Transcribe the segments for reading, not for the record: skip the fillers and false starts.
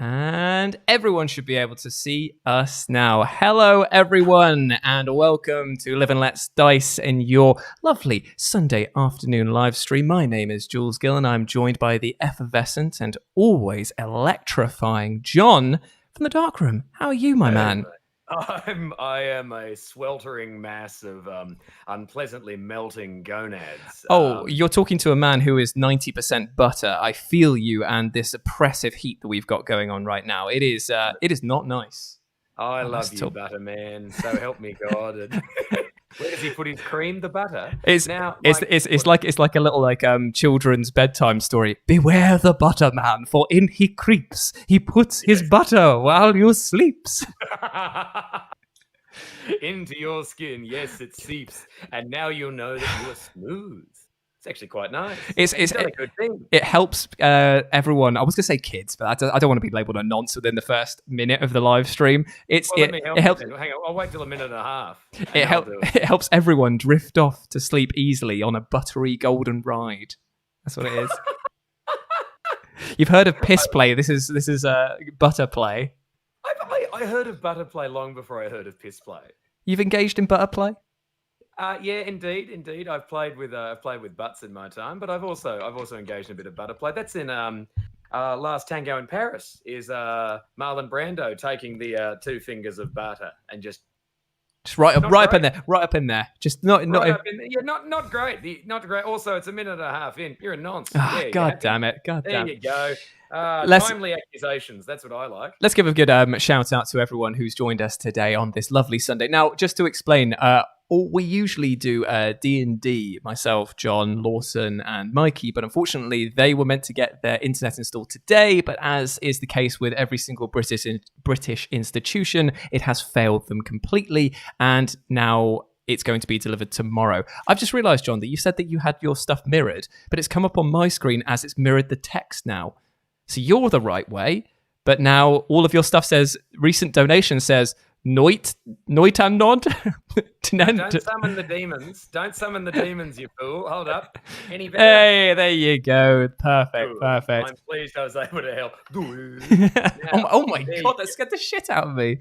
And everyone should be able to see us now. Hello, everyone, and welcome to Live and Let's Dice in your lovely Sunday afternoon live stream. My name is Jules Gill, and I'm joined by the effervescent and always electrifying John from the Dark Room. How are you, my man? I am a sweltering mass of unpleasantly melting gonads. You're talking to a man who is 90% butter. I feel you and this oppressive heat that we've got going on right now. It is not nice. I love you, butter man. So help me God. And where does he put his cream? The butter. It's like a little children's bedtime story. Beware the butter man, for in he creeps. He puts his butter while you sleeps. Into your skin, yes, it seeps, and now you'll know that you are smooth. It's actually quite nice. It's a good thing. It helps everyone. I was going to say kids, but I don't want to be labelled a nonce within the first minute of the live stream. It helps. Hang on, I'll wait till a minute and a half. It helps everyone drift off to sleep easily on a buttery golden ride. That's what it is. You've heard of piss play. This is butter play. I heard of butter play long before I heard of piss play. You've engaged in butter play? Yeah, indeed. I've played with butts in my time, but I've also engaged in a bit of butter play. That's in Last Tango in Paris. Is Marlon Brando taking the two fingers of butter and just right up in there. Just not great. Not great. Also, it's a minute and a half in. You're a nonce. God damn it. There you go. Timely accusations. That's what I like. Let's give a good shout out to everyone who's joined us today on this lovely Sunday. Now, just to explain, we usually do D&D, myself, John, Lawson, and Mikey, but unfortunately they were meant to get their internet installed today, but as is the case with every single British institution, it has failed them completely, and now it's going to be delivered tomorrow. I've just realised, John, that you said that you had your stuff mirrored, but it's come up on my screen as it's mirrored the text now. So you're the right way, but now all of your stuff says, recent donation says, Noit am nod. Don't summon the demons. Don't summon the demons, you fool. Hold up. Any better? Hey, there you go. Perfect. I'm pleased I was able to help. Oh my God, that scared the shit out of me.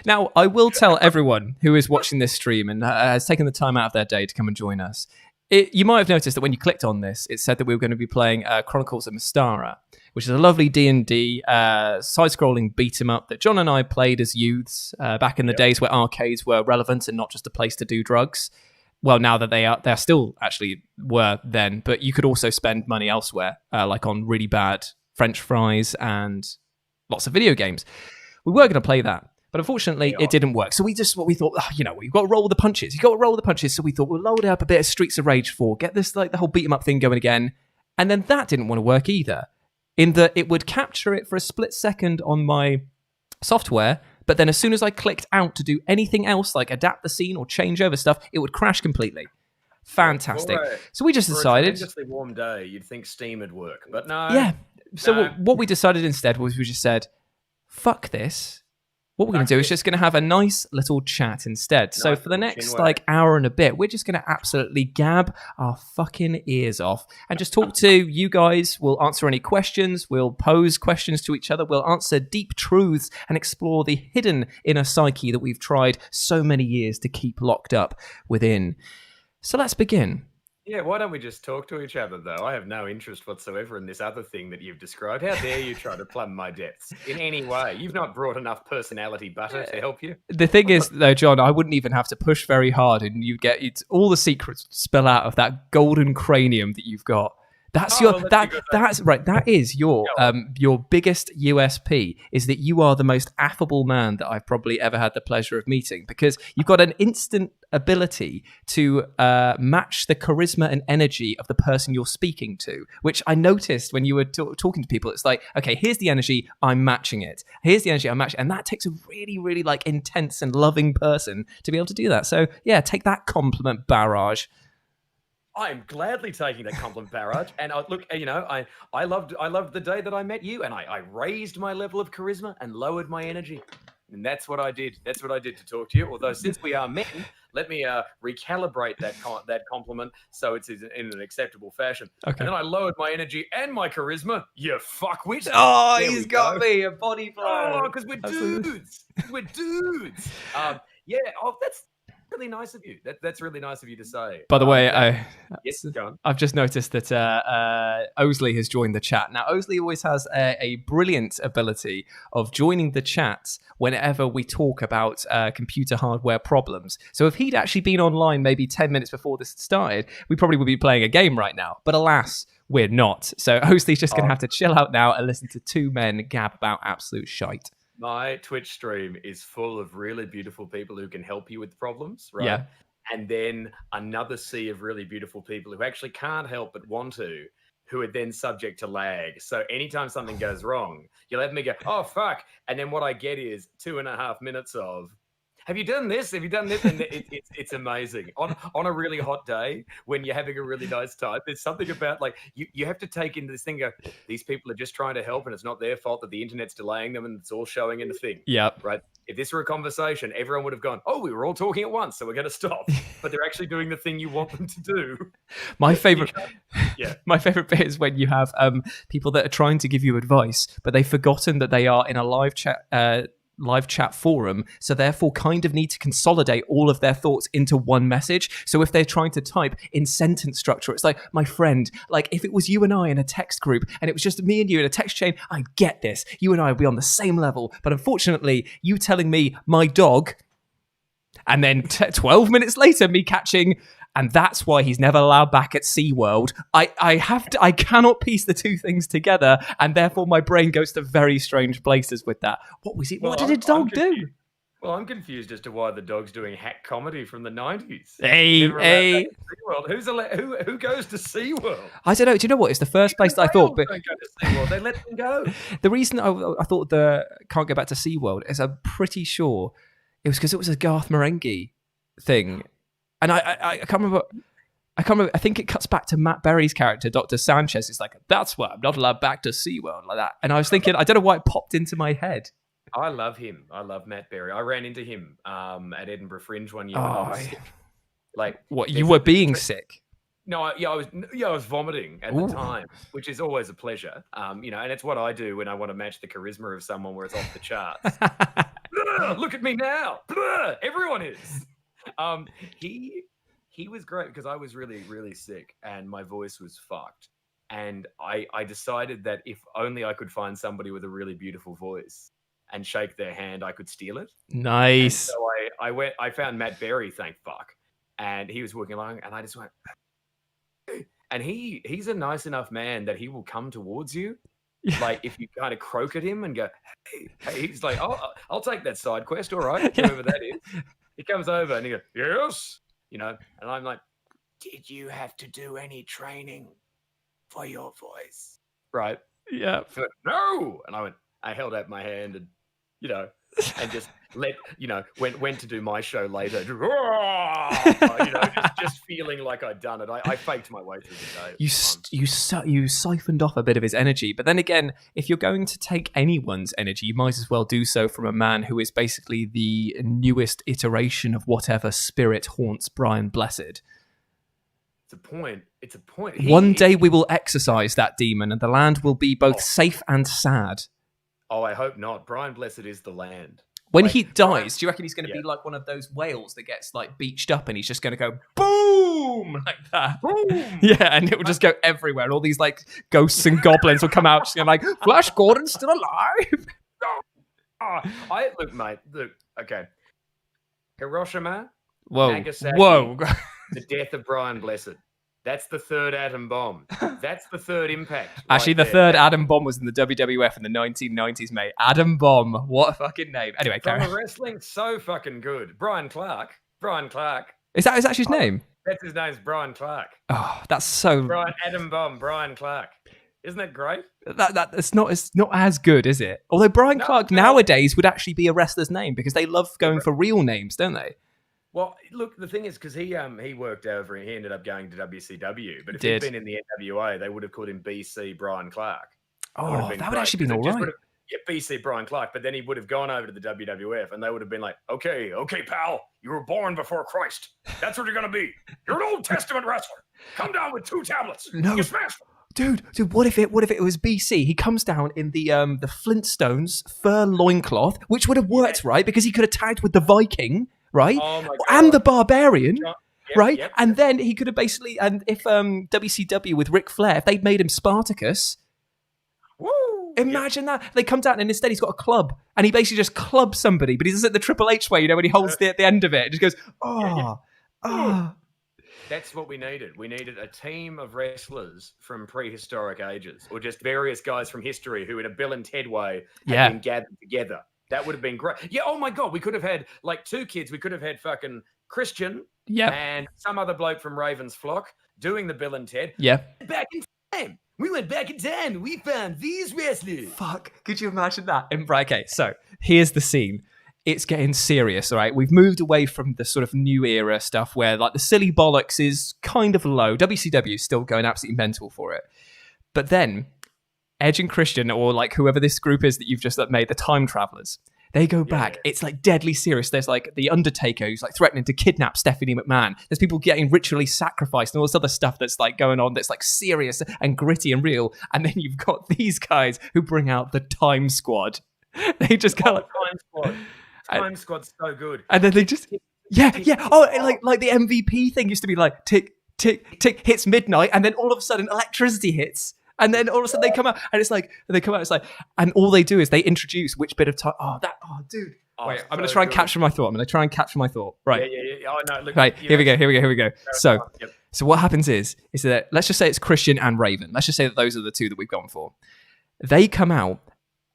Now, I will tell everyone who is watching this stream and has taken the time out of their day to come and join us. You might have noticed that when you clicked on this, it said that we were going to be playing Chronicles of Mystara, which is a lovely D&D side-scrolling beat-em-up that John and I played as youths back in the days where arcades were relevant and not just a place to do drugs. Well, now that they still actually were then, but you could also spend money elsewhere, like on really bad French fries and lots of video games. We were going to play that. But unfortunately, it didn't work. So we thought, we've got to roll the punches. You've got to roll the punches. So we thought, we'll load up a bit of Streets of Rage 4, get this, the whole beat 'em up thing going again. And then that didn't want to work either. In that it would capture it for a split second on my software, but then as soon as I clicked out to do anything else, like adapt the scene or change over stuff, it would crash completely. Fantastic. So we just decided... For a tremendously warm day, you'd think Steam would work, but no. Yeah. So what we decided instead was we just said, fuck this. What we're going to do is just going to have a nice little chat instead. So for the next hour and a bit, we're just going to absolutely gab our fucking ears off and just talk to you guys. We'll answer any questions. We'll pose questions to each other. We'll answer deep truths and explore the hidden inner psyche that we've tried so many years to keep locked up within. So let's begin. Yeah, why don't we just talk to each other, though? I have no interest whatsoever in this other thing that you've described. How dare you try to plumb my depths in any way? You've not brought enough personality butter to help you. The thing is, though, John, I wouldn't even have to push very hard, and you'd get all the secrets spill out of that golden cranium that you've got. That's right. That is your biggest USP, is that you are the most affable man that I've probably ever had the pleasure of meeting, because you've got an instant ability to match the charisma and energy of the person you're speaking to, which I noticed when you were talking to people. It's like, okay, here's the energy, I'm matching it. Here's the energy, I'm matching it. And that takes a really, really intense and loving person to be able to do that. So yeah, take that compliment barrage. I'm gladly taking that compliment barrage. And look, I loved the day that I met you, and I raised my level of charisma and lowered my energy. And that's what I did. That's what I did to talk to you. Although since we are men, let me recalibrate that compliment so it's in an acceptable fashion. Okay. And then I lowered my energy and my charisma. You fuckwit. Oh, There he's we got go. me a body blow. Oh, because we're dudes. We're dudes. Yeah. Oh, that's really nice of you. That's really nice of you to say. By the way, yes, go on. I've just noticed that Osley has joined the chat. Now, Osley always has a brilliant ability of joining the chats whenever we talk about computer hardware problems. So if he'd actually been online maybe 10 minutes before this started, we probably would be playing a game right now. But alas, we're not. So Osley's just going to have to chill out now and listen to two men gab about absolute shite. My Twitch stream is full of really beautiful people who can help you with problems, right? Yeah. And then another sea of really beautiful people who actually can't help but want to, who are then subject to lag. So anytime something goes wrong, you'll have me go, oh, fuck. And then what I get is 2.5 minutes of, have you done this? Have you done this? And it's amazing. On a really hot day, when you're having a really nice time, there's something about, like, you have to take into this thing, go, these people are just trying to help, and it's not their fault that the internet's delaying them, and it's all showing in the thing. Yep. Right? If this were a conversation, everyone would have gone, oh, we were all talking at once, so we're going to stop. But they're actually doing the thing you want them to do. My favorite bit is when you have people that are trying to give you advice, but they've forgotten that they are in a live chat forum, so therefore kind of need to consolidate all of their thoughts into one message. So if they're trying to type in sentence structure, it's like, my friend, like if it was you and I in a text group and it was just me and you in a text chain, I'd get this. You and I would be on the same level. But unfortunately, you telling me my dog, and then 12 minutes later, me catching, and that's why he's never allowed back at SeaWorld. I cannot piece the two things together, and therefore my brain goes to very strange places with that. What was it? What did a dog do? Well, I'm confused as to why the dog's doing hack comedy from the 90s. Hey. Who goes to SeaWorld? I don't know. Do you know what? It's the first place that I thought. But don't go to SeaWorld. They let them go. The reason I thought the can't go back to SeaWorld is I'm pretty sure it was because it was a Garth Marenghi thing. And I can't remember. I think it cuts back to Matt Berry's character, Dr. Sanchez. It's like, that's why I'm not allowed back to SeaWorld, like that. And I was thinking, I don't know why it popped into my head. I love him. I love Matt Berry. I ran into him at Edinburgh Fringe one year. Like, what, you were being sick? No, I was vomiting at the time, which is always a pleasure. And it's what I do when I want to match the charisma of someone where it's off the charts. Look at me now. Everyone is. He was great because I was really, really sick and my voice was fucked. And I decided that if only I could find somebody with a really beautiful voice and shake their hand, I could steal it. Nice. And so I found Matt Berry, thank fuck. And he was walking along and I just went, and he's a nice enough man that he will come towards you. Like if you kind of croak at him and go, hey, he's like, oh, I'll take that side quest. All right. Whoever that is. He comes over and he goes, yes. And I'm like, did you have to do any training for your voice? Right. Yeah. No. And I held out my hand and, and just went to do my show later. Just feeling like I'd done it. I faked my way through the day. You siphoned off a bit of his energy. But then again, if you're going to take anyone's energy, you might as well do so from a man who is basically the newest iteration of whatever spirit haunts Brian Blessed. It's a point. One day we will exorcise that demon and the land will be both safe and sad. Oh, I hope not. Brian Blessed is the land. When he dies, do you reckon he's going to be like one of those whales that gets like beached up and he's just going to go boom like that? Boom! Yeah, and it will just go everywhere. And all these like ghosts and goblins will come out just going like, Flash Gordon's still alive. Look, mate. Look, okay. Hiroshima, whoa, Nagasaki, the death of Brian Blessed. That's the third atom bomb. That's the third impact. Actually, the third atom bomb was in the WWF in the 1990s, mate. Atom Bomb. What a fucking name. Anyway, From the wrestling, so fucking good. Brian Clark. Is that actually his name? That's his name's Brian Clark. Oh, that's so... Atom Bomb, Brian Clark. Isn't that great? It's not as good, is it? Although Brian Clark nowadays would actually be a wrestler's name because they love going for real names, don't they? Well, look, the thing is, because he worked over and he ended up going to WCW. But if he'd been in the NWA, they would have called him BC Brian Clark. Oh, that would actually been all right. BC Brian Clark, but then he would have gone over to the WWF and they would have been like, okay, pal, you were born before Christ. That's what you're going to be. You're an Old Testament wrestler. Come down with 2 tablets. No. You smash them. Dude, what if it was BC? He comes down in the Flintstones fur loincloth, which would have worked, right? Because he could have tagged with the Viking, right? Oh my God. And the Barbarian. Right, Yep. and then he could have basically, and if WCW with Ric Flair, if they'd made him Spartacus, Woo! imagine that. They come down and instead he's got a club, and he basically just clubs somebody, but he does it the Triple H way, you know, when he holds the end of it, and just goes, oh. That's what we needed. We needed a team of wrestlers from prehistoric ages, or just various guys from history who, in a Bill and Ted way, had been gathered together. That would have been great. Yeah. Oh my God, we could have had like 2 kids. We could have had fucking Christian. Yeah. And some other bloke from Raven's Flock doing the Bill and Ted. Yeah. Back in time. We went back in time. We found these wrestlers. Fuck. Could you imagine that? Right, okay, so here's the scene. It's getting serious, all right? We've moved away from the sort of new era stuff where like the silly bollocks is kind of low. WCW is still going absolutely mental for it. But then Edge and Christian, or like whoever this group is that you've just made, the time travelers, they go back. It's like deadly serious. There's like the Undertaker who's like threatening to kidnap Stephanie McMahon. There's people getting ritually sacrificed and all this other stuff that's like going on that's like serious and gritty and real. And then you've got these guys who bring out the Time Squad. They just go like, Time Squad. Time Squad's so good. And then they just Oh, like the MVP thing used to be like tick, tick, tick, hits midnight, and then all of a sudden electricity hits. And then all of a sudden they come out, and it's like, and all they do is they introduce which bit of time. Dude. Wait, I'm going to try and capture my thought. Right. Yeah. Oh, no, look. Right, here we go. So what happens is that, let's just say it's Christian and Raven. Let's just say that those are the 2 that we've gone for. They come out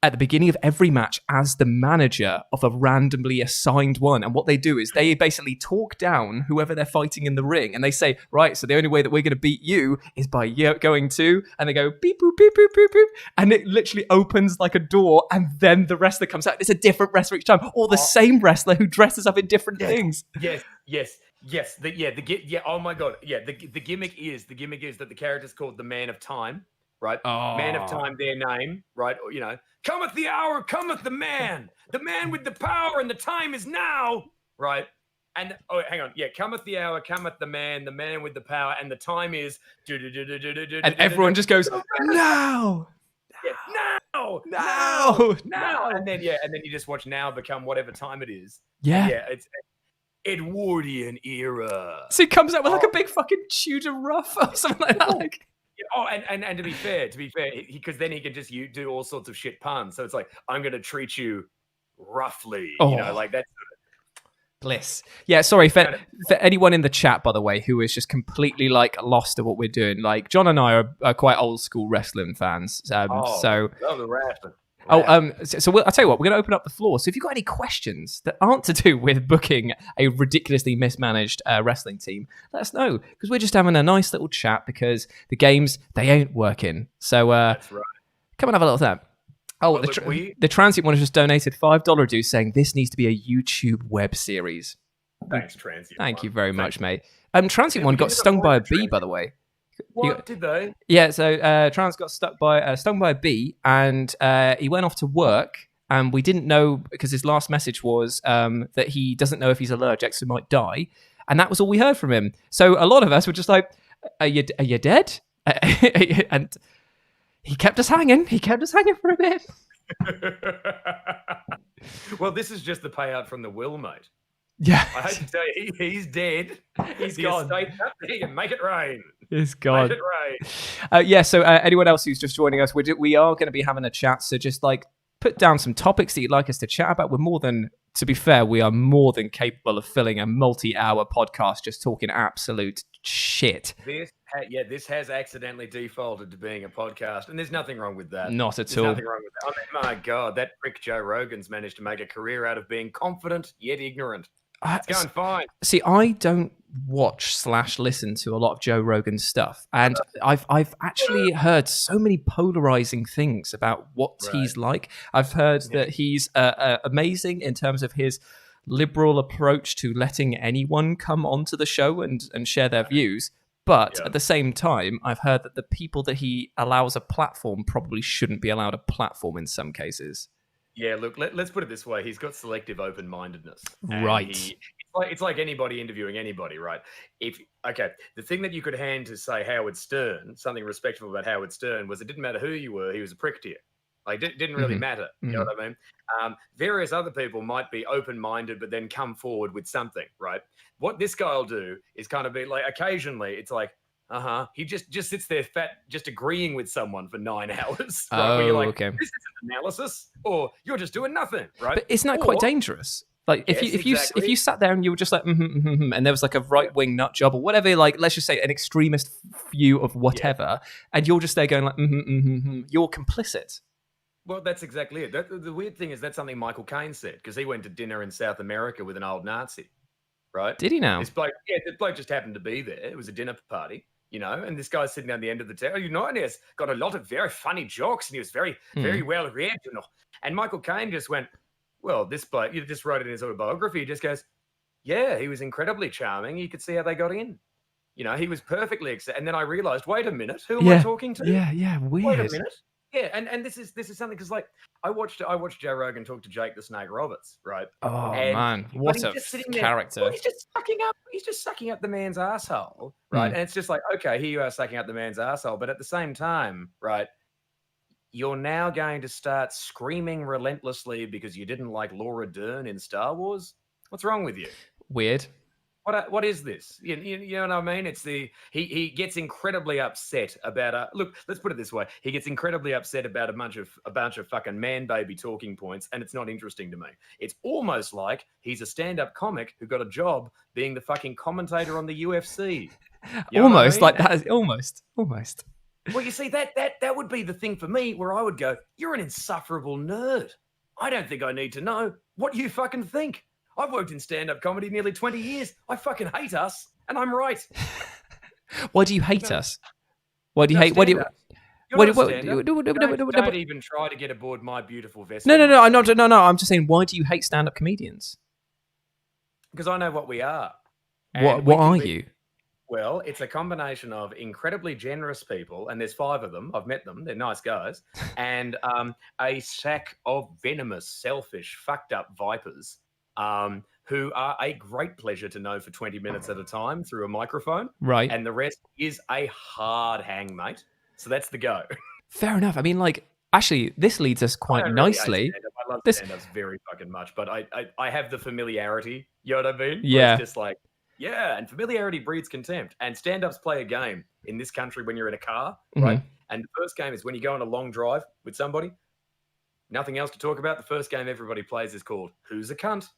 at the beginning of every match as the manager of a randomly assigned one. And what they do is they basically talk down whoever they're fighting in the ring. And they say, right, so the only way that we're going to beat you is by going to, and they go beep, boop, beep, boop, beep, boop. And it literally opens like a door. And then the wrestler comes out. It's a different wrestler each time, or the same wrestler who dresses up in different things. Yes. Oh my God. Yeah. The gimmick is that the character's called the Man of Time. Right? Man of Time, their name, right? You know, cometh the hour, cometh the man with the power, and the time is now, right? And, hang on, cometh the hour, cometh the man with the power, and the time is... And everyone just goes, now! Now! And then you just watch now become whatever time it is. Yeah. Yeah, it's Edwardian era. So he comes out with like a big fucking Tudor ruff or something like that. Like... And to be fair, because then he can just do all sorts of shit puns. So it's like, I'm going to treat you roughly, you know, like that. Bliss. Yeah, sorry for anyone in the chat, by the way, who is just completely like lost at what we're doing. Like John and I are quite old school wrestling fans. Love the wrestling. So I'll tell you what, we're going to open up the floor. So if you've got any questions that aren't to do with booking a ridiculously mismanaged wrestling team, let us know, because we're just having a nice little chat because the games, they ain't working. So that's right. Come and have a little chat. The Transient one has just donated $5 dues saying this needs to be a YouTube web series. Thanks, Transient. Thank you very much, mate. Transient one got stung by a bee, by the way. What did they? Yeah, so Trans got stung by a bee, and he went off to work, and we didn't know, because his last message was that he doesn't know if he's allergic, so he might die, and that was all we heard from him. So a lot of us were just like, "Are you dead?" And he kept us hanging. He kept us hanging for a bit. Well, this is just the payout from the will, mate. Yeah, I hate to tell you, he's dead. He's gone. He can make it rain. He's gone. Make it rain. So anyone else who's just joining us, we are going to be having a chat. So just like put down some topics that you'd like us to chat about. To be fair, we are more than capable of filling a multi-hour podcast just talking absolute shit. This has accidentally defaulted to being a podcast, and there's nothing wrong with that. Not at all. Nothing wrong with that. I mean, my God, that prick Joe Rogan's managed to make a career out of being confident yet ignorant. It's going fine. See, I don't watch/listen to a lot of Joe Rogan's stuff, and I've actually heard so many polarizing things about what he's like. I've heard that he's amazing in terms of his liberal approach to letting anyone come onto the show and share their views. But at the same time, I've heard that the people that he allows a platform probably shouldn't be allowed a platform in some cases. Yeah, look, let's put it this way. He's got selective open-mindedness. Right. It's like anybody interviewing anybody, right? The thing that you could hand to, say, Howard Stern, something respectful about Howard Stern, was it didn't matter who you were, he was a prick to you. Like, it didn't really matter. You know what I mean? Various other people might be open-minded, but then come forward with something, right? What this guy will do is kind of be like, occasionally, it's like, he just sits there just agreeing with someone for 9 hours. Right? Where you're like, okay. This isn't analysis, or you're just doing nothing, right? But isn't that quite dangerous? Like if you sat there and you were just like, and there was like a right wing nut job or whatever, like let's just say an extremist view of whatever, and you're just there going like, you're complicit. Well, that's exactly it. The weird thing is that's something Michael Caine said, because he went to dinner in South America with an old Nazi, right? Did he now? This bloke just happened to be there. It was a dinner party, you know, and this guy's sitting down the end of the table, you know, and he's got a lot of very funny jokes, and he was very, very well read, you know. And Michael Caine just went, well, this bloke, you just wrote it in his autobiography, he just goes, yeah, he was incredibly charming. You could see how they got in. You know, he was perfectly accepted. And then I realized, wait a minute, who am I talking to? Yeah, weird. Wait a minute. Yeah, and this is something, because like I watched Joe Rogan talk to Jake the Snake Roberts, right? Oh man, what a character! Well, he's just sucking up the man's asshole, right? And it's just like, okay, here you are sucking up the man's asshole, but at the same time, right, you're now going to start screaming relentlessly because you didn't like Laura Dern in Star Wars. What's wrong with you? Weird. What is this? You know what I mean? It's he gets incredibly upset about look, let's put it this way. He gets incredibly upset about a bunch of fucking man baby talking points, and it's not interesting to me. It's almost like he's a stand-up comic who got a job being the fucking commentator on the UFC. Almost like that. Almost. Well, you see, that would be the thing for me, where I would go, you're an insufferable nerd. I don't think I need to know what you fucking think. I've worked in stand-up comedy nearly 20 years. I fucking hate us, and I'm right. Why do you hate us? Why do you hate? Don't even try to get aboard my beautiful vessel. No. I'm not. No. I'm just saying, why do you hate stand-up comedians? Because I know what we are. What are you? Well, it's a combination of incredibly generous people, and there's 5 of them. I've met them. They're nice guys. And a sack of venomous, selfish, fucked up vipers. Who are a great pleasure to know for 20 minutes at a time through a microphone. Right. And the rest is a hard hang, mate. So that's the go. Fair enough. I mean, like, actually, this leads us quite nicely. I love stand-ups very fucking much, but I have the familiarity. You know what I mean? Yeah. It's just like, yeah, and familiarity breeds contempt. And stand-ups play a game in this country when you're in a car, right? And the first game is when you go on a long drive with somebody, nothing else to talk about. The first game everybody plays is called Who's a Cunt?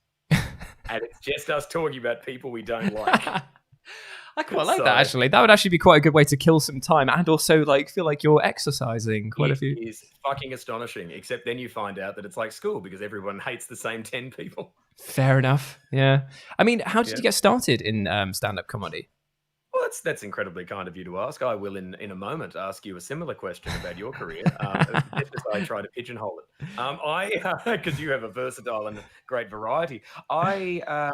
And it's just us talking about people we don't like. I quite like that, actually. That would actually be quite a good way to kill some time and also like feel like you're exercising quite a few. It is fucking astonishing, except then you find out that it's like school because everyone hates the same 10 people. Fair enough. Yeah. I mean, how did you get started in stand-up comedy? Well, that's incredibly kind of you to ask. I will in a moment ask you a similar question about your career, just as I try to pigeonhole it. Because you have a versatile and great variety. I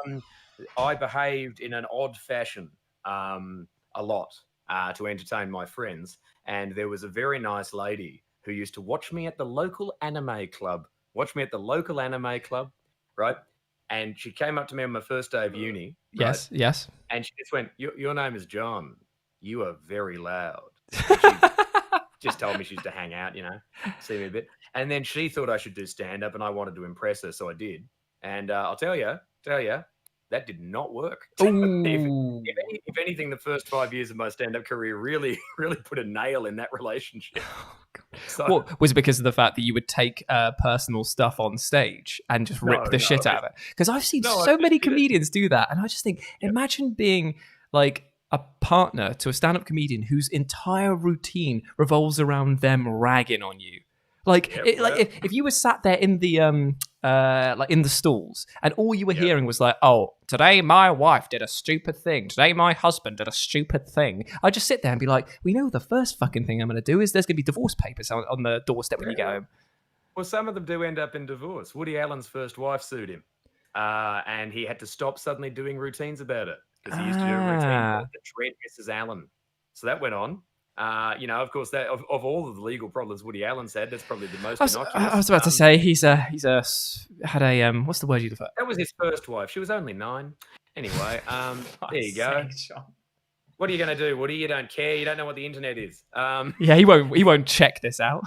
behaved in an odd fashion a lot to entertain my friends, and there was a very nice lady who used to watch me at the local anime club. Right? And she came up to me on my first day of uni. Right? Yes. And she just went, your name is John. You are very loud. She just told me she used to hang out, you know, see me a bit. And then she thought I should do stand-up, and I wanted to impress her, so I did. And I'll tell you, that did not work. If anything, the first 5 years of my stand-up career really put a nail in that relationship. So, what was it because of the fact that you would take personal stuff on stage and just rip the shit out of it? Because I've seen so many comedians do that, and I just think, imagine being like a partner to a stand-up comedian whose entire routine revolves around them ragging on you. Like, if you were sat there in the like in the stalls, and all you were hearing was like, "Oh, today my wife did a stupid thing. Today my husband did a stupid thing." I'd just sit there and be like, "We know the first fucking thing I'm going to do is there's going to be divorce papers on the doorstep when you go home." Well, some of them do end up in divorce. Woody Allen's first wife sued him, and he had to stop suddenly doing routines about it because he used to do a routine called the Dread Mrs. Allen. So that went on. Of course, that of all of the legal problems Woody Allen's had, that's probably the most innocuous. I was about to say he's had a what's the word you prefer? That was his first wife. She was only 9. Anyway, there you go. What are you going to do, Woody? You don't care. You don't know what the internet is. Yeah, he won't check this out.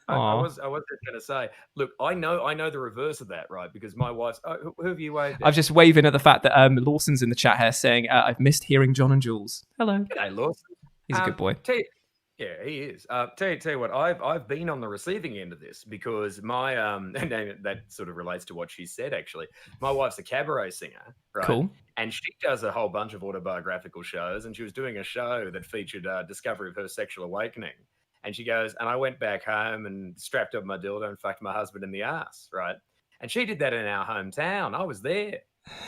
I was just going to say, look, I know the reverse of that, right? Because my wife's. Oh, who have you waved at? I'm just waving at the fact that Lawson's in the chat here saying, "I've missed hearing John and Jules." Hello. G'day, Lawson. He's a good boy. Yeah, he is. Tell you what, I've been on the receiving end of this because my and that sort of relates to what she said. Actually, my wife's a cabaret singer, right? Cool. And she does a whole bunch of autobiographical shows, and she was doing a show that featured discovery of her sexual awakening. And she goes, and I went back home and strapped up my dildo and fucked my husband in the ass, right? And she did that in our hometown. I was there,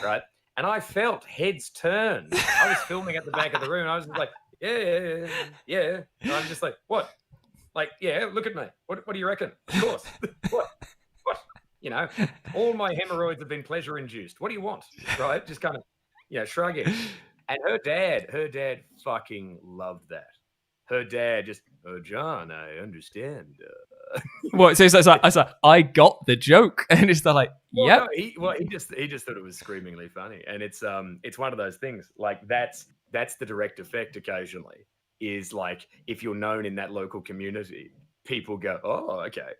right? And I felt heads turn. I was filming at the back of the room. And I was just like, yeah. And I'm just like, what? Like, yeah, look at me. What do you reckon? Of course. What? All my hemorrhoids have been pleasure induced. What do you want? Right? Just kind of, shrugging. And her dad fucking loved that. Her dad just, oh, John, I understand. What? So it's like, I got the joke, and it's like, yep. No, he just thought it was screamingly funny, and it's one of those things. Like that's the direct effect. Occasionally, is like if you're known in that local community, people go, oh, okay,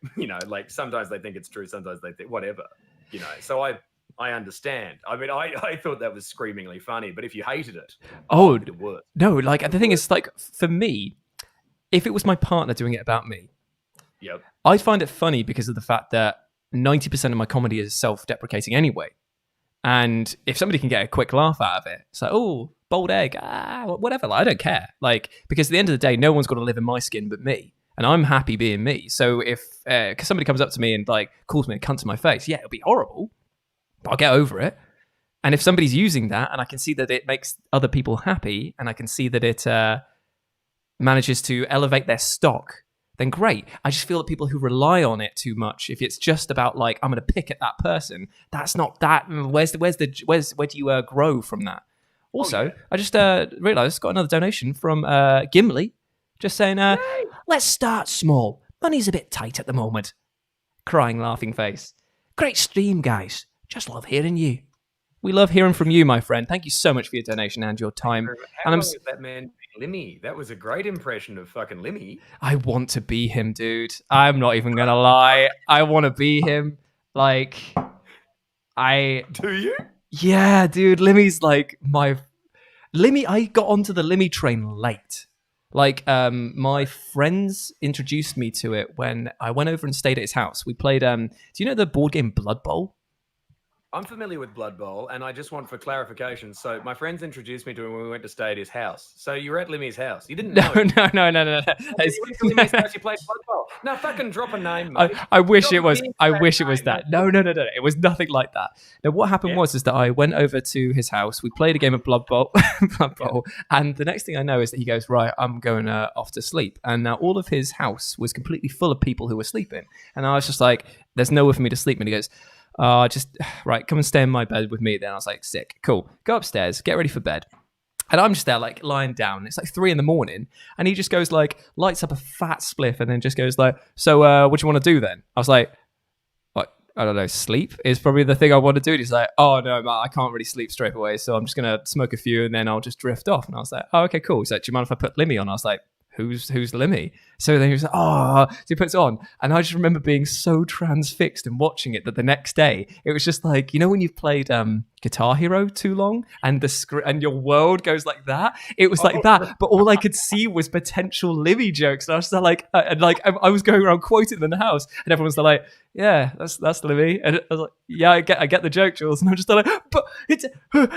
like sometimes they think it's true, sometimes they think whatever, So I understand. I mean, I thought that was screamingly funny, but if you hated it, it worked. No, like the thing is, like for me, if it was my partner doing it about me, yep, I find it funny because of the fact that 90% of my comedy is self-deprecating anyway. And if somebody can get a quick laugh out of it, it's like, oh, bold egg, whatever. Like, I don't care. Like, because at the end of the day, no one's got to live in my skin but me. And I'm happy being me. So if somebody comes up to me and like calls me a cunt to my face, yeah, it'll be horrible. I'll get over it. And if somebody's using that and I can see that it makes other people happy and I can see that it manages to elevate their stock, then great. I just feel that people who rely on it too much, if it's just about like, I'm going to pick at that person, that's not that. Where do you grow from that? Also, I just realized, got another donation from Gimli, just saying, let's start small. Money's a bit tight at the moment. Crying, laughing face. Great stream, guys. Just love hearing you. We love hearing from you, my friend. Thank you so much for your donation and your time. How long is that man Lemmy? That was a great impression of fucking Lemmy. I want to be him, dude. I'm not even going to lie. I want to be him. Like, Do you? Yeah, dude. Lemmy's like my... Lemmy, I got onto the Lemmy train late. Like, my friends introduced me to it when I went over and stayed at his house. We played... do you know the board game Blood Bowl? I'm familiar with Blood Bowl, and I just want for clarification. So my friends introduced me to him when we went to stay at his house. So you were at Lemmy's house. You didn't know. No. You went to Lemmy's house, you played Blood Bowl. No, fucking drop a name, mate. I wish it was that. No. It was nothing like that. Now, what happened was that I went over to his house. We played a game of Blood Bowl, and the next thing I know is that he goes, right, I'm going off to sleep. And now all of his house was completely full of people who were sleeping. And I was just like, there's nowhere for me to sleep. And he goes, right, come and stay in my bed with me then. I was like, sick, cool. Go upstairs, get ready for bed. And I'm just there like lying down. It's like 3 a.m. and he just goes like, lights up a fat spliff and then just goes like, so what do you want to do then? I was like, what? I don't know, sleep is probably the thing I want to do. And he's like, oh no, Matt, I can't really sleep straight away, so I'm just going to smoke a few and then I'll just drift off. And I was like, oh, okay, cool. He's like, do you mind if I put Lemmy on? I was like, who's Lemmy? So then he was like, oh, so he puts it on. And I just remember being so transfixed and watching it that the next day, it was just like, you know, when you've played Guitar Hero too long and and your world goes like that? It was like that. But all I could see was potential Lemmy jokes. And I was just like, I was going around quoting them in the house and everyone's like, yeah, that's Lemmy. And I was like, yeah, I get the joke, Jules. And I'm just like, but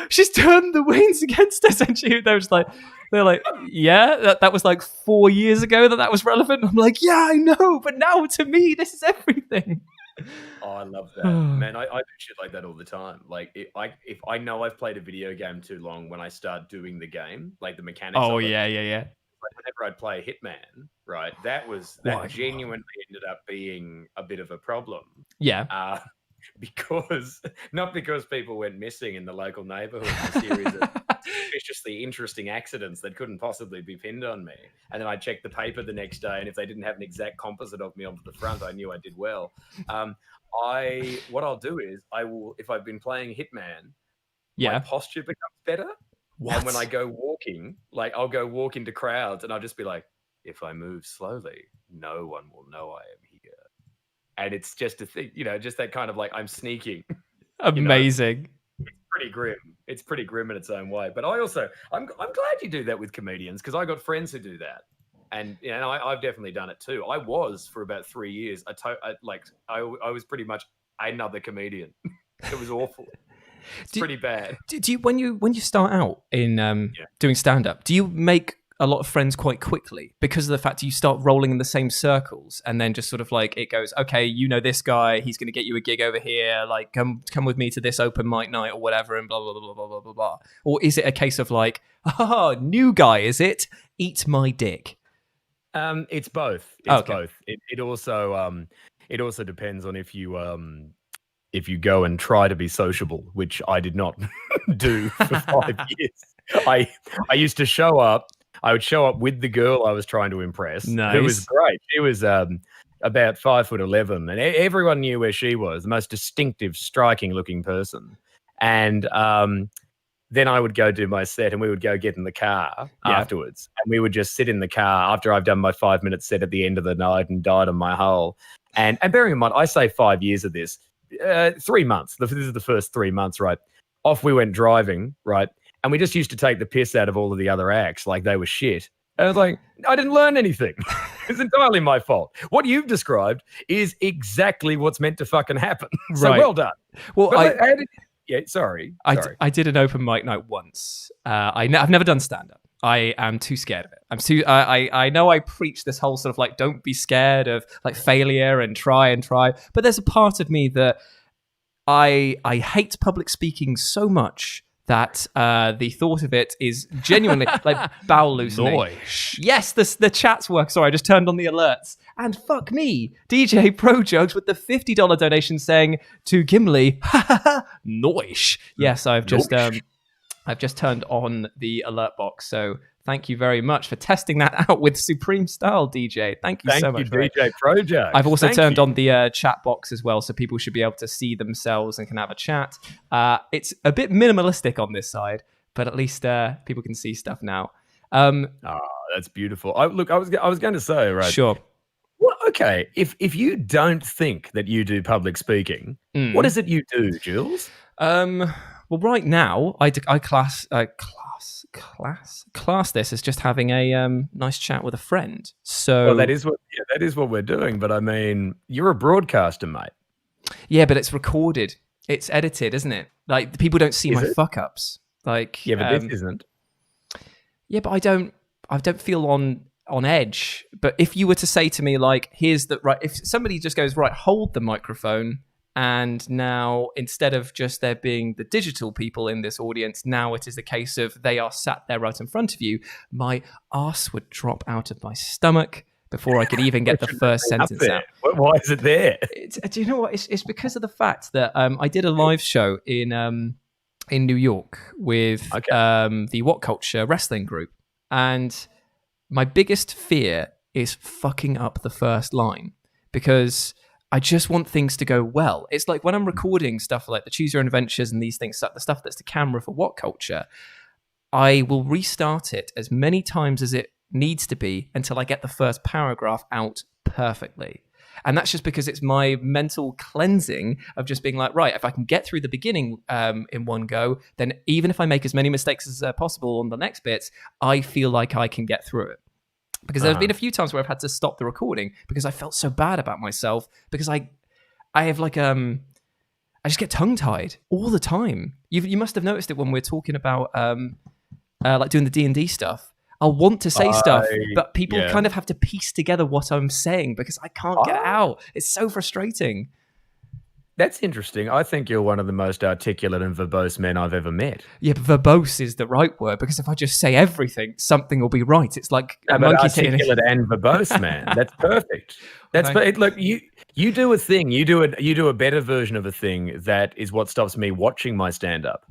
she's turned the winds against us. And they're like, yeah, that was like 4 years ago that was relevant. I'm like, yeah, I know, but now to me, this is everything. Oh, I love that, man. I do shit like that all the time. Like, if I know I've played a video game too long, when I start doing the game, like the mechanics. Oh, of it, yeah. Like whenever I'd play Hitman, right, that genuinely ended up being a bit of a problem. Yeah. Not because people went missing in the local neighborhood. A series of suspiciously interesting accidents that couldn't possibly be pinned on me. And then I checked the paper the next day, and if they didn't have an exact composite of me onto the front, I knew I did well. What I'll do is if I've been playing Hitman, my posture becomes better. What? And when I go walking, like I'll go walk into crowds and I'll just be like, if I move slowly, no one will know I am here. And it's just a thing, just that kind of like I'm sneaking. Amazing. It's pretty grim. It's pretty grim in its own way. But I'm glad you do that with comedians, because I got friends who do that. And I've definitely done it too. I was for about 3 years. I was pretty much another comedian. It was awful. It's pretty bad. Do you when you start out in doing stand up, do you make a lot of friends quite quickly because of the fact that you start rolling in the same circles, and then just sort of like it goes, okay, this guy, he's going to get you a gig over here, like come with me to this open mic night or whatever, and blah blah blah blah blah blah blah. Or is it a case of like, new guy, is it? Eat my dick. It's both. It's both. It also depends on if you go and try to be sociable, which I did not do for 5 years. I used to show up. I would show up with the girl I was trying to impress. Nice. Who was great. She was about 5'11", and everyone knew where she was. The most distinctive, striking-looking person. And then I would go do my set, and we would go get in the car afterwards, and we would just sit in the car after I've done my 5-minute set at the end of the night and died on my hole. And bearing in mind, I say 5 years of this. 3 months. This is the first 3 months, right? Off we went driving, right? And we just used to take the piss out of all of the other acts like they were shit. And I was like, I didn't learn anything. It's entirely my fault. What you've described is exactly what's meant to fucking happen. So well done. Well, sorry. I did an open mic night once. I've never done stand-up. I am too scared of it. I know I preach this whole sort of like, don't be scared of like failure and try. But there's a part of me that I hate public speaking so much that the thought of it is genuinely like bowel loosening. Noish. Yes, the chats work. Sorry, I just turned on the alerts. And fuck me, DJ Pro Jokes with the $50 donation saying to Gimli, noish. Yes, I've just turned on the alert box. So thank you very much for testing that out with supreme style, DJ. Thank you so much. Thank you, DJ Pro Jokes. I've also turned on the chat box as well, so people should be able to see themselves and can have a chat. It's a bit minimalistic on this side, but at least people can see stuff now. That's beautiful. I was going to say, right? Sure. Well, okay. If you don't think that you do public speaking, what is it you do, Jules? Well, right now I class this as just having a nice chat with a friend. So that is what we're doing. But I mean, you're a broadcaster, mate. Yeah, but it's recorded. It's edited, isn't it? Like people don't see my fuck ups. Like but this isn't. Yeah, but I don't feel on edge. But if you were to say to me like, here's the right, if somebody just goes right, hold the microphone. And now, instead of just there being the digital people in this audience, now it is the case of they are sat there right in front of you. My arse would drop out of my stomach before I could even get the first sentence out. Why is it there? Do you know what? It's because of the fact that I did a live show in New York with the What Culture wrestling group. And my biggest fear is fucking up the first line, because I just want things to go well. It's like when I'm recording stuff like the Choose Your Own Adventures and these things, the stuff that's the camera for What Culture, I will restart it as many times as it needs to be until I get the first paragraph out perfectly. And that's just because it's my mental cleansing of just being like, right, if I can get through the beginning in one go, then even if I make as many mistakes as possible on the next bits, I feel like I can get through it. Because there have been a few times where I've had to stop the recording because I felt so bad about myself, because I have like I just get tongue tied all the time. You must have noticed it when we're talking about like doing the D&D stuff. I'll want to say stuff, but people kind of have to piece together what I'm saying because I can't get it out. It's so frustrating. That's interesting. I think you're one of the most articulate and verbose men I've ever met. Yeah, but verbose is the right word, because if I just say everything, something will be right. It's like a monkey articulate and verbose, man. That's perfect. Look, you do a thing. You do a better version of a thing that is what stops me watching my stand-up.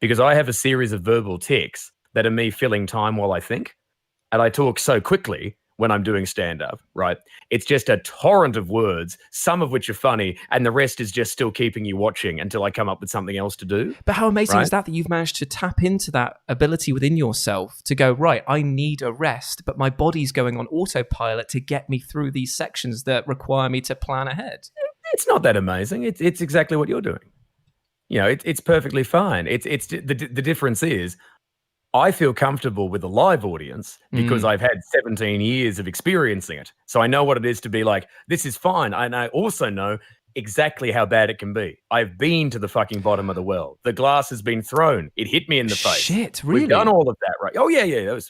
because I have a series of verbal tics that are me filling time while I think. And I talk so quickly when I'm doing stand-up, right? It's just a torrent of words, some of which are funny, and the rest is just still keeping you watching until I come up with something else to do. But how amazing right? is that you've managed to tap into that ability within yourself to go, right, I need a rest, but my body's going on autopilot to get me through these sections that require me to plan ahead. It's not that amazing. It's exactly what you're doing. You know, it's perfectly fine. It's the difference is I feel comfortable with a live audience because I've had 17 years of experiencing it. So I know what it is to be like, this is fine. And I also know exactly how bad it can be. I've been to the fucking bottom of the well. The glass has been thrown. It hit me in the face. Shit, really? We've done all of that, right? Oh, yeah. It was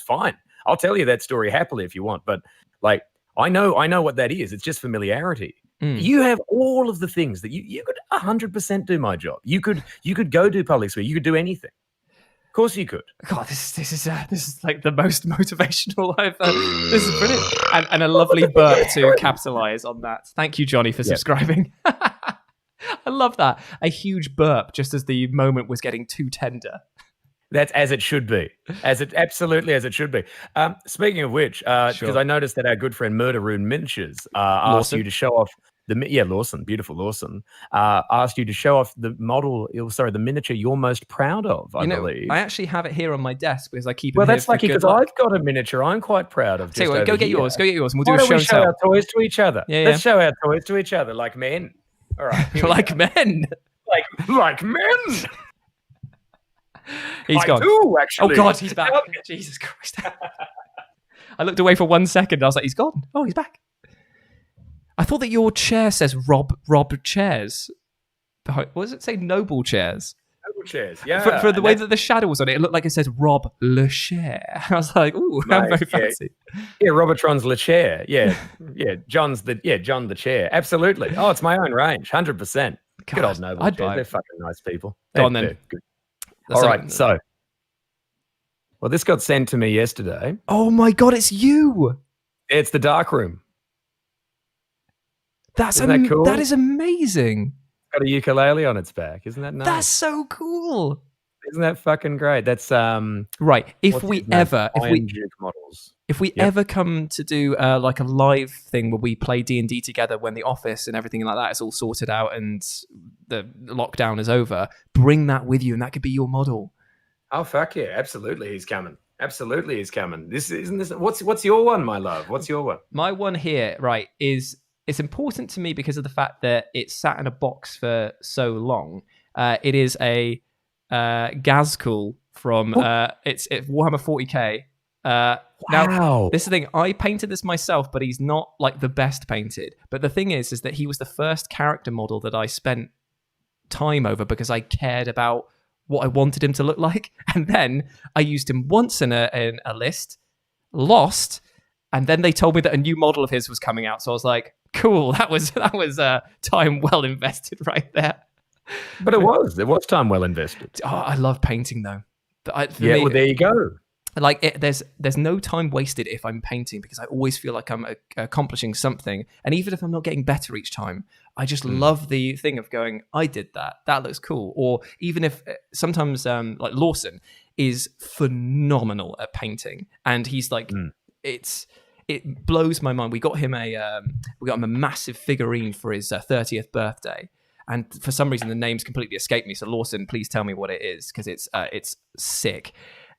fine. I'll tell you that story happily if you want. But like, I know what that is. It's just familiarity. You have all of the things that you could 100% do my job. You could go do public speaking. You could do anything. Of course you could. God, this is like the most motivational I've. This is brilliant, and a lovely burp to capitalize on that. Thank you, Johnny, for subscribing. I love that. A huge burp just as the moment was getting too tender. That's as it should be. Absolutely as it should be. Speaking of which, because I noticed that our good friend Murderoon Miniatures asked you to show off Lawson, beautiful Lawson, asked you to show off the miniature you're most proud of, I believe. I actually have it here on my desk because I keep it. Well, that's lucky because I've got a miniature I'm quite proud of. Tell you what, go get yours, and we'll do Why a show and show tell. our toys to each other. Yeah, Let's show our toys to each other like men. All right. Like men. Like men. He's gone. I do, actually. Oh, God, he's back. Jesus Christ. I looked away for 1 second. I was like, he's gone. Oh, he's back. I thought that your chair says Rob Chairs. What does it say? Noble Chairs. Noble Chairs, yeah. For the way that the shadow was on it, it looked like it says Rob Le Chair. I was like, ooh, nice, very fancy. Yeah, Robotron's Le Chair. Yeah. John the Chair. Absolutely. Oh, it's my own range. 100%. Good old Noble Chairs. They're fucking nice people. Go on then. Good. All right, so. Well, this got sent to me yesterday. Oh my God, it's you. It's the Dark Room. Isn't that cool? That is amazing. It's got a ukulele on its back. Isn't that nice? That's so cool. Isn't that fucking great? That's right. If we ever come to do like a live thing where we play D&D together when the office and everything like that is all sorted out and the lockdown is over, bring that with you and that could be your model. Oh fuck yeah, absolutely he's coming. Absolutely he's coming. What's your one, my love? What's your one? My one here, right, is it's important to me because of the fact that it sat in a box for so long. It is a Gazcool from it's Warhammer 40k. Wow. Now, this is the thing. I painted this myself, but he's not like the best painted. But the thing is that he was the first character model that I spent time over because I cared about what I wanted him to look like. And then I used him once in a list, lost, and then they told me that a new model of his was coming out. So I was like, cool, that was time well invested right there. But it was time well invested. Oh, I love painting though. Well, there you go. Like there's no time wasted if I'm painting because I always feel like I'm accomplishing something. And even if I'm not getting better each time, I just love the thing of going, I did that. That looks cool. Or even if sometimes like Lawson is phenomenal at painting, and he's like, it blows my mind. We got him a massive figurine for his 30th birthday. And for some reason, the names completely escaped me. So Lawson, please tell me what it is because it's sick.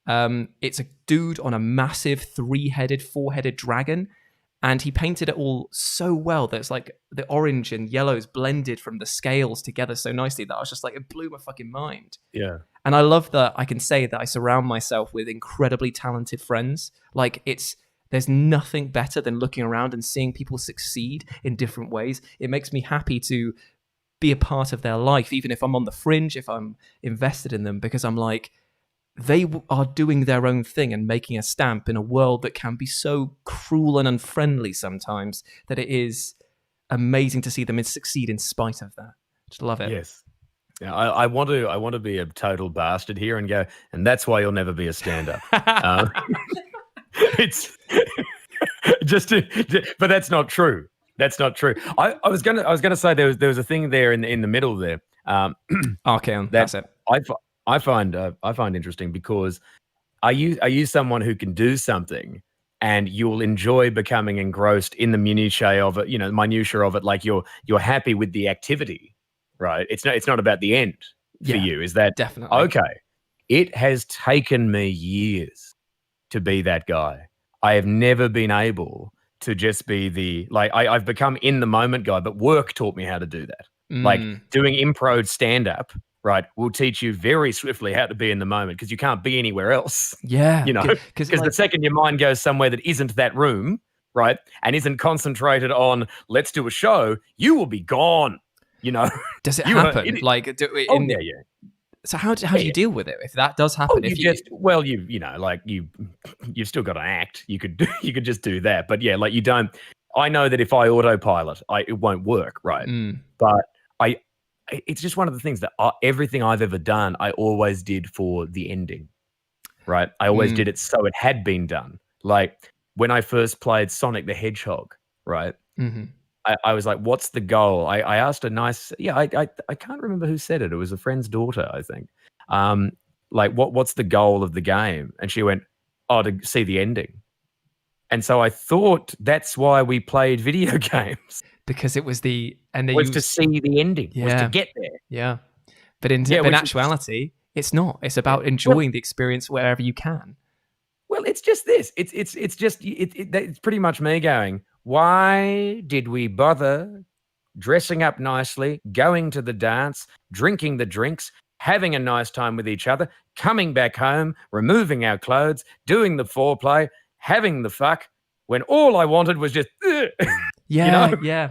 It's a dude on a massive four-headed dragon, and he painted it all so well that it's like the orange and yellows blended from the scales together so nicely that I was just like, it blew my fucking mind. Yeah. And I love that I can say that I surround myself with incredibly talented friends. Like there's nothing better than looking around and seeing people succeed in different ways. It makes me happy to be a part of their life, even if I'm on the fringe, if I'm invested in them, because I'm like, they are doing their own thing and making a stamp in a world that can be so cruel and unfriendly sometimes that it is amazing to see them succeed in spite of that. Just love it. Yes. Yeah, I want to be a total bastard here and go, and that's why you'll never be a stand-up. It's but that's not true. That's not true. I was gonna say there was a thing there in the middle there. Archaon. That's it. I find interesting because are you someone who can do something and you'll enjoy becoming engrossed in the minutiae of it, the minutiae of it, like you're happy with the activity, right? It's not about the end for you. Is that definitely okay? It has taken me years to be that guy. I have never been able to just be I've become in the moment guy, but work taught me how to do that. Like doing improv stand-up, right, will teach you very swiftly how to be in the moment because you can't be anywhere else. Yeah. Because the second your mind goes somewhere that isn't that room, right, and isn't concentrated on let's do a show, you will be gone. Does it happen? So how do you deal with it if that does happen? You've still got to act. You could just do that, but yeah, like you don't. I know that if I autopilot, it won't work, right? But it's just one of the things that everything I've ever done, I always did for the ending, right? I always did it so it had been done. Like when I first played Sonic the Hedgehog, right? Mm-hmm. I was like, what's the goal? I asked a nice, I can't remember who said it. It was a friend's daughter, I think. Like, what's the goal of the game? And she went, to see the ending. And so I thought that's why we played video games. Because it was to see the ending, was to get there. Yeah. But in actuality, it's not. It's about enjoying the experience wherever you can. Well, it's just this. It's pretty much me going, why did we bother dressing up nicely, going to the dance, drinking the drinks, having a nice time with each other, coming back home, removing our clothes, doing the foreplay, having the fuck, when all I wanted was just, Yeah.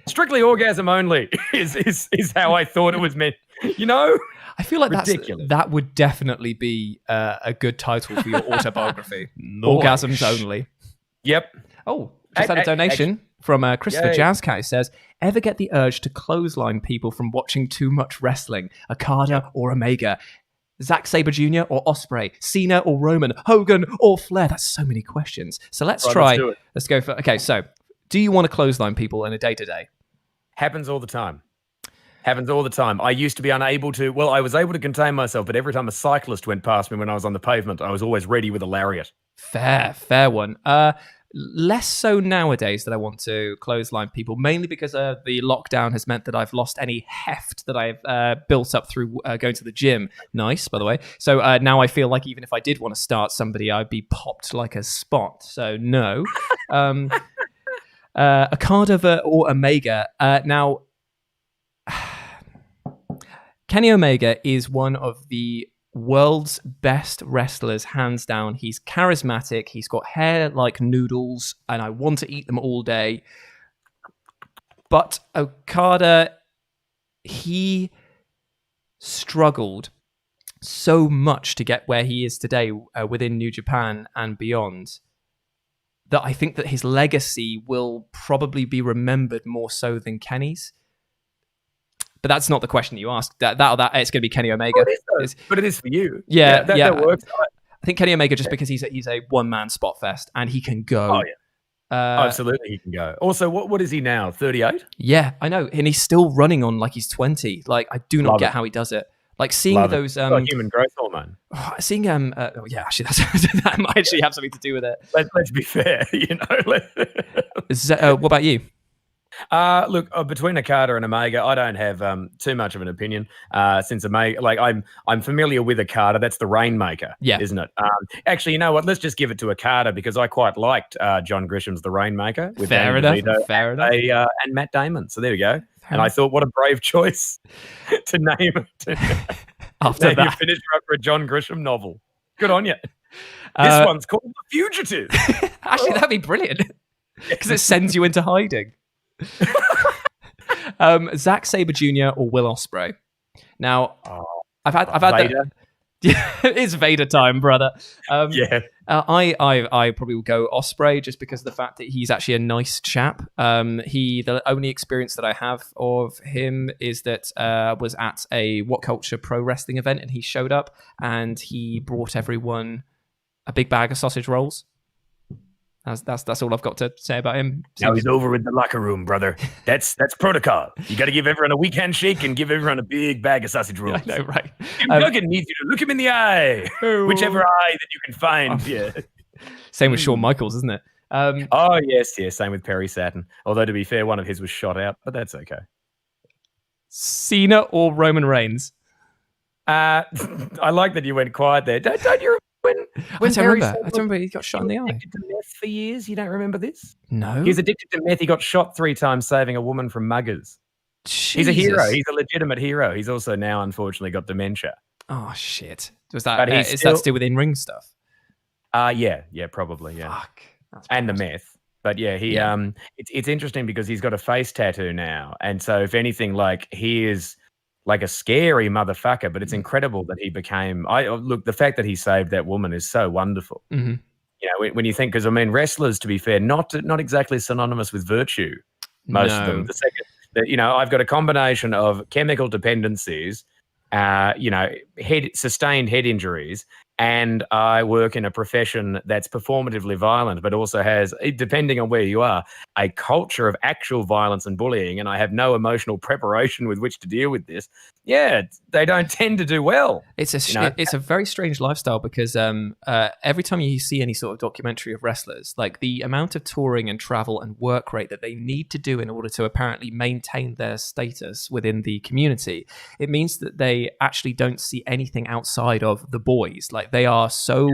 Strictly orgasm only is how I thought it was meant, I feel like ridiculous. That would definitely be a good title for your autobiography. Orgasms only. Yep. Oh, just had a donation from Christopher Jazzcat. He says, ever get the urge to clothesline people from watching too much wrestling? Okada or Omega? Zack Sabre Jr. or Ospreay? Cena or Roman? Hogan or Flair? That's so many questions. So let's try. Let's go for... Okay, so do you want to clothesline people in a day-to-day? Happens all the time. I used to be unable to... Well, I was able to contain myself, but every time a cyclist went past me when I was on the pavement, I was always ready with a lariat. Fair one. Less so nowadays that I want to clothesline people, mainly because the lockdown has meant that I've lost any heft that I've built up through going to the gym. Nice, by the way. So now I feel like even if I did want to start somebody, I'd be popped like a spot. So no. Okada or Omega. Now, Kenny Omega is one of the world's best wrestlers, hands down. He's charismatic. He's got hair like noodles, and I want to eat them all day. But Okada, he struggled so much to get where he is today within New Japan and beyond, that I think that his legacy will probably be remembered more so than Kenny's. But that's not the question you asked. That it's going to be Kenny Omega. But it is for you. Yeah. That works. I think Kenny Omega, just because he's a one-man spot fest and he can go. Oh, yeah. Absolutely, he can go. Also, what is he now? 38? Yeah, I know. And he's still running on like he's 20. Like, I do not get how he does it. Like, seeing those... human growth hormone. Seeing... actually, that might actually have something to do with it. Let's be fair, What about you? Look, between Okada and Omega, I don't have too much of an opinion. Since Omega, like I'm familiar with Okada. That's the Rainmaker, isn't it? Actually, you know what? Let's just give it to Okada because I quite liked John Grisham's The Rainmaker with fair enough. And Matt Damon. So there we go. And I thought, what a brave choice to name after that. You finished for a John Grisham novel. Good on you. This one's called The Fugitive. Actually, that'd be brilliant because it sends you into hiding. Zack Sabre Jr. or Will Ospreay? Now, I've had Vader. It's Vader time, brother. Yeah. I probably will go Ospreay just because of the fact that he's actually a nice chap. The only experience that I have of him is that was at a What Culture Pro Wrestling event, and he showed up and he brought everyone a big bag of sausage rolls. That's all I've got to say about him. Now he's over in the locker room, brother. That's protocol. You got to give everyone a weak handshake and give everyone a big bag of sausage rolls. I know, right? Jim Duggan needs you to look him in the eye, whichever eye that you can find. Yeah. Same with Shawn Michaels, isn't it? Oh yes. Same with Perry Saturn. Although to be fair, one of his was shot out, but that's okay. Cena or Roman Reigns? I like that you went quiet there. Don't you? When I don't remember he got shot in the eye. Addicted to meth for years. You don't remember this? No. He's addicted to meth. He got shot 3 times saving a woman from muggers. Jesus. He's a hero. He's a legitimate hero. He's also now, unfortunately, got dementia. Oh shit! Was that? Is that to do with in-ring stuff? Yeah, probably. Yeah. Fuck. And the meth. But yeah, it's interesting because he's got a face tattoo now, and so if anything, like he is like a scary motherfucker. But it's incredible that he became. Look, the fact that he saved that woman is so wonderful. Mm-hmm. You know, when you think, because I mean, wrestlers, to be fair, not exactly synonymous with virtue. Most of them. The second that I've got a combination of chemical dependencies, sustained head injuries, and I work in a profession that's performatively violent, but also has, depending on where you are, a culture of actual violence and bullying, and I have no emotional preparation with which to deal with this. Yeah, they don't tend to do well. It's a very strange lifestyle because every time you see any sort of documentary of wrestlers, like the amount of touring and travel and work rate that they need to do in order to apparently maintain their status within the community, it means that they actually don't see anything outside of the boys. Like they are so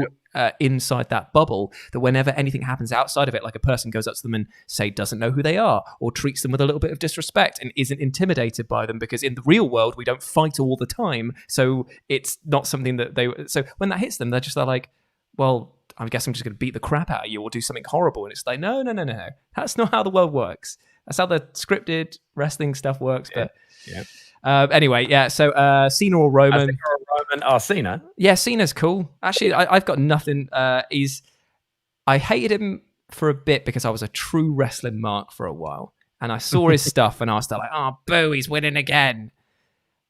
inside that bubble that whenever anything happens outside of it, like a person goes up to them and doesn't know who they are or treats them with a little bit of disrespect and isn't intimidated by them, because in the real world we don't fight all the time, so it's not something that so when that hits them, they're like, well, I guess I'm just going to beat the crap out of you or do something horrible. And it's like, no, that's not how the world works. That's how the scripted wrestling stuff works. But anyway, so Cena or Roman? I think Roman. Cena. Yeah, Cena's cool. Actually, I've got nothing. I hated him for a bit because I was a true wrestling mark for a while, and I saw his stuff, and I was like, "Oh, boo, he's winning again."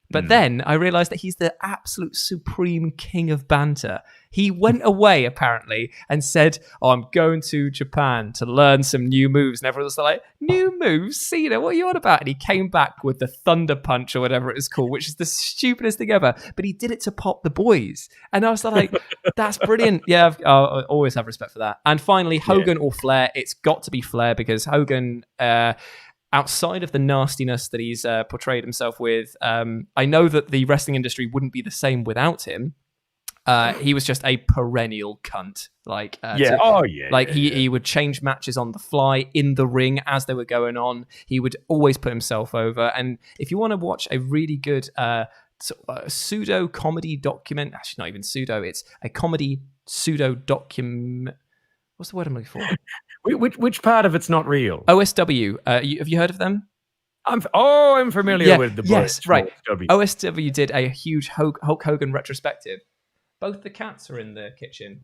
But then I realized that he's the absolute supreme king of banter. He went away, apparently, and said, "Oh, I'm going to Japan to learn some new moves." And everyone was like, "New moves? Cena, what are you on about?" And he came back with the Thunder Punch or whatever it is called, which is the stupidest thing ever. But he did it to pop the boys. And I was like, that's brilliant. Yeah, I always have respect for that. And finally, Hogan or Flair. It's got to be Flair because Hogan... outside of the nastiness that he's portrayed himself with, I know that the wrestling industry wouldn't be the same without him. He was just a perennial cunt. He would change matches on the fly in the ring as they were going on. He would always put himself over. And if you want to watch a really good pseudo comedy document, actually not even pseudo, it's a comedy pseudo document. What's the word I'm looking for? Which part of it's not real? OSW. Have you heard of them? I'm familiar with the boys. Yes, right. OSW did a huge Hulk Hogan retrospective. Both the cats are in the kitchen.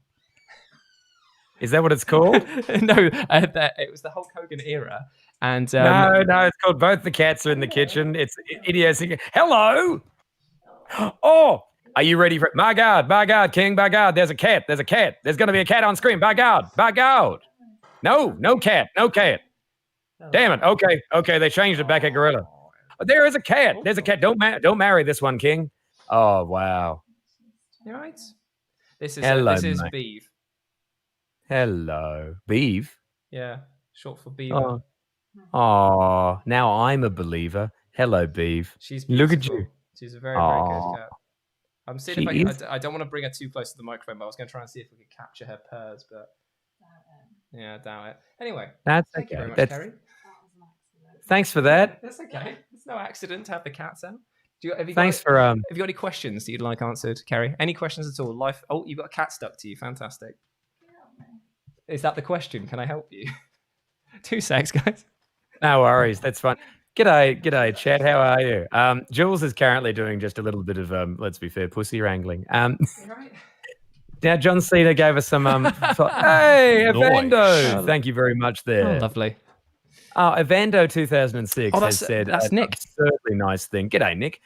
Is that what it's called? No, it was the Hulk Hogan era. And no, it's called Both the Cats Are in the Kitchen. It's idiosyncratic. Hello. Oh. Are you ready for it? My God, King, by God, there's a cat. There's going to be a cat on screen. By God. No cat. Damn it. Okay, they changed it back at Gorilla. There is a cat. There's a cat. Don't marry this one, King. Oh, wow. You all right? This is Beeve. Hello. Beeve? Yeah, short for Beaver. Oh, now I'm a believer. Hello, Beeve. She's beautiful. Look at you. She's a very, very good cat. I'm seeing if I don't want to bring her too close to the microphone, but I was going to try and see if we could capture her purrs, but I doubt it. Anyway, thank you very much, Kerry. Thanks for that. That's okay. It's no accident to have the cats out. Have you got any questions that you'd like answered, Kerry? Any questions at all? Oh, you've got a cat stuck to you. Fantastic. Is that the question? Can I help you? 2 secs, guys. No worries. That's fine. G'day, Chad. How are you? Jules is currently doing just a little bit of, let's be fair, pussy wrangling. Right. Now, John Cena gave us some, hey, Evando. Thank you very much there. Oh, lovely. Evando 2006 has said that's an Nick. absurdly nice thing. G'day, Nick.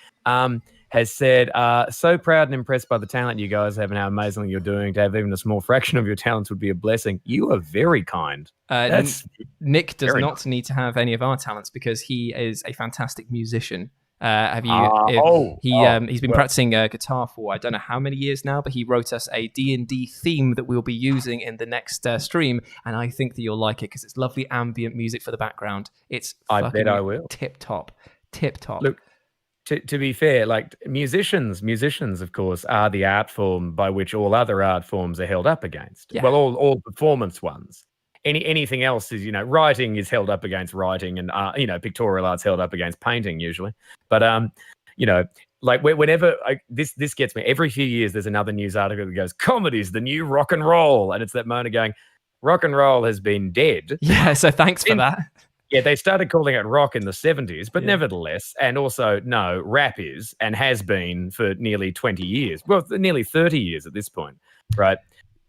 Has said, so proud and impressed by the talent you guys have and how amazingly you're doing. To have even a small fraction of your talents would be a blessing. You are very kind. Nick does not need to have any of our talents because he is a fantastic musician. He's been practicing guitar for I don't know how many years now, but he wrote us a D&D theme that we'll be using in the next stream, and I think that you'll like it because it's lovely ambient music for the background. It's I bet I will. Tip top. Look, to be fair, like musicians, of course, are the art form by which all other art forms are held up against. Yeah. Well, all performance ones. Anything else is, writing is held up against writing, and pictorial art's held up against painting usually. But like whenever this gets me, every few years there's another news article that goes, "Comedy's the new rock and roll," and it's that moment of going, rock and roll has been dead. Yeah, so thanks for that. Yeah, they started calling it rock in the 70s, but nevertheless, and also, no, rap is and has been for nearly 20 years. Well, nearly 30 years at this point, right?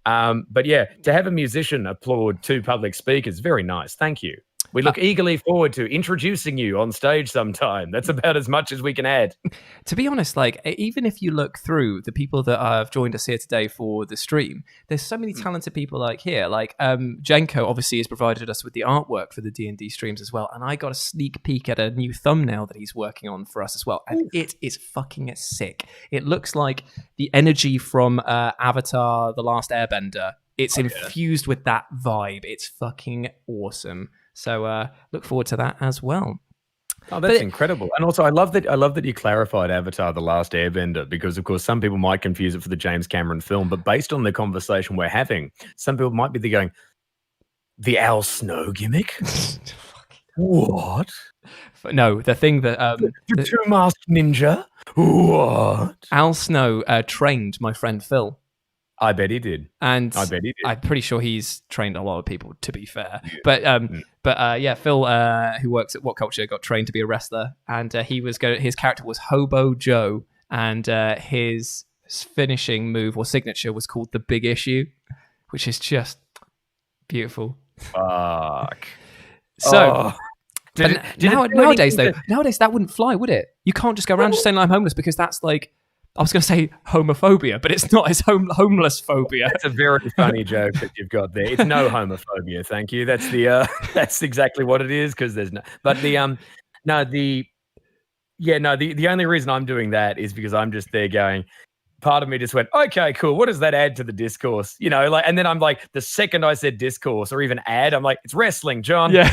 But yeah, to have a musician applaud two public speakers, very nice. Thank you. We look eagerly forward to introducing you on stage sometime. That's about as much as we can add. To be honest, like, even if you look through the people that have joined us here today for the stream, there's so many talented people like here. Like, Jenko obviously has provided us with the artwork for the D&D streams as well. And I got a sneak peek at a new thumbnail that he's working on for us as well. And it is fucking sick. It looks like the energy from Avatar: The Last Airbender. It's infused with that vibe. It's fucking awesome. So look forward to that as well. Oh, that's incredible. And also I love that you clarified Avatar: The Last Airbender, because of course some people might confuse it for the James Cameron film, but based on the conversation we're having, some people might be going, the Al Snow gimmick? What? No, the thing that the two-masked ninja? What? Al Snow trained my friend Phil. I bet he did. And I bet he did. I'm pretty sure he's trained a lot of people, to be fair. Yeah. But Phil, who works at What Culture, got trained to be a wrestler, and his character was Hobo Joe, and his finishing move or signature was called the Big Issue, which is just beautiful. Fuck. So. Nowadays that wouldn't fly, would it? You can't just go around just saying I'm homeless, because that's like, I was going to say homophobia, but it's not. It's homeless phobia. That's a very funny joke that you've got there. It's no homophobia, thank you. That's the that's exactly what it is, because there's no. But the only reason I'm doing that is because I'm just there going. Part of me just went, okay, cool. What does that add to the discourse? And then I'm like, the second I said discourse or even add, I'm like, it's wrestling, John. Yeah,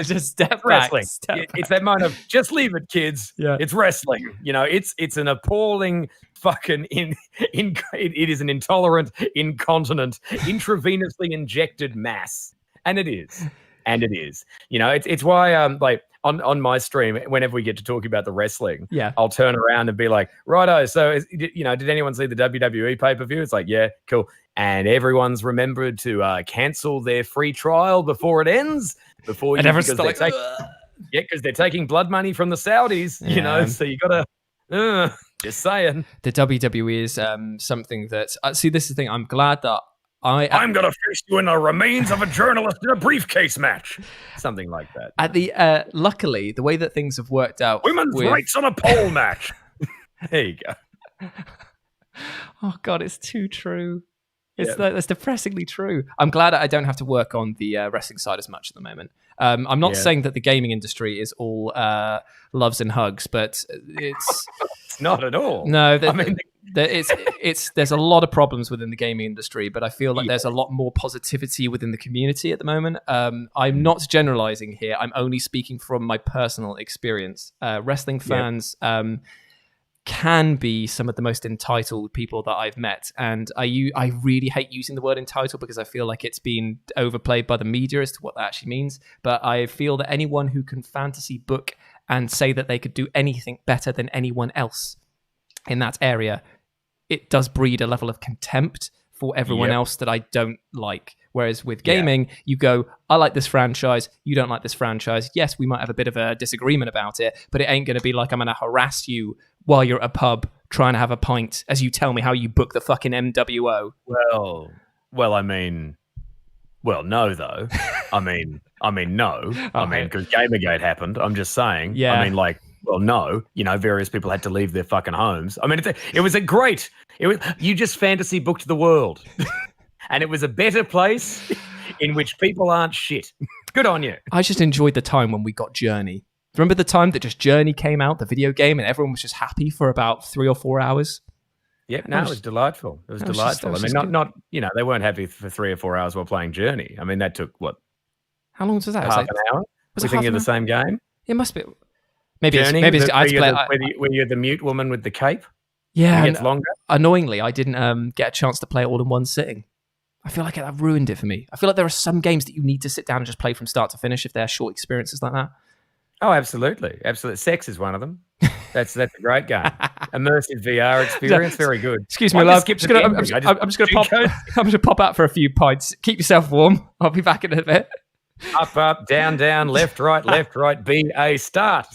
just step back. Wrestling. It's that moment of just leave it, kids. Yeah, it's wrestling. It's an appalling fucking it is an intolerant, incontinent, intravenously injected mass, and it is. It's why like. On my stream, whenever we get to talk about the wrestling, I'll turn around and be like, righto, so, did anyone see the WWE pay-per-view? It's like, yeah, cool. And everyone's remembered to cancel their free trial before it ends. Because they're taking blood money from the Saudis, so you got to, just saying. The WWE is something that, see, this is the thing, I'm glad that I'm going to face you in the remains of a journalist in a briefcase match. Something like that. Luckily, the way that things have worked out. Women's rights on a pole match. There you go. Oh, God, it's too true. That's depressingly true. I'm glad I don't have to work on the wrestling side as much at the moment. I'm not saying that the gaming industry is all loves and hugs, but it's not at all. No, there's a lot of problems within the gaming industry, but I feel like there's a lot more positivity within the community at the moment. I'm not generalizing here. I'm only speaking from my personal experience. Wrestling fans can be some of the most entitled people that I've met, and I really hate using the word entitled because I feel like it's been overplayed by the media as to what that actually means. But I feel that anyone who can fantasy book and say that they could do anything better than anyone else in that area, it does breed a level of contempt for everyone else that I don't like. Whereas with gaming, you go, I like this franchise, you don't like this franchise. Yes, we might have a bit of a disagreement about it, but it ain't going to be like I'm going to harass you while you're at a pub trying to have a pint as you tell me how you book the fucking MWO. Well, I mean, Well, no, though. I mean, no. I mean, because Gamergate happened. I'm just saying. Yeah. I mean, like, well, no. You know, various people had to leave their fucking homes. I mean, it was a great. You just fantasy booked the world, and it was a better place in which people aren't shit. Good on you. I just enjoyed the time when we got Journey. Remember the time that just Journey came out, the video game, and everyone was just happy for about 3 or 4 hours? Yep, no, it was delightful. It was delightful. I mean, not they weren't happy for 3 or 4 hours while playing Journey. I mean, that took what? How long was that? Half an hour? Was it thinking of the same game? It must be. Maybe Journey, it's I had to play. Were you the mute woman with the cape? Yeah, it gets longer. Annoyingly, I didn't get a chance to play it all in one sitting. I feel like that ruined it for me. I feel like there are some games that you need to sit down and just play from start to finish if they're short experiences like that. Oh, absolutely. Sex is one of them. That's a great game. Immersive VR experience, very good. Excuse me, love. I'm just gonna pop out for a few pints. Keep yourself warm. I'll be back in a bit. Up, down, left, right, B, A, start.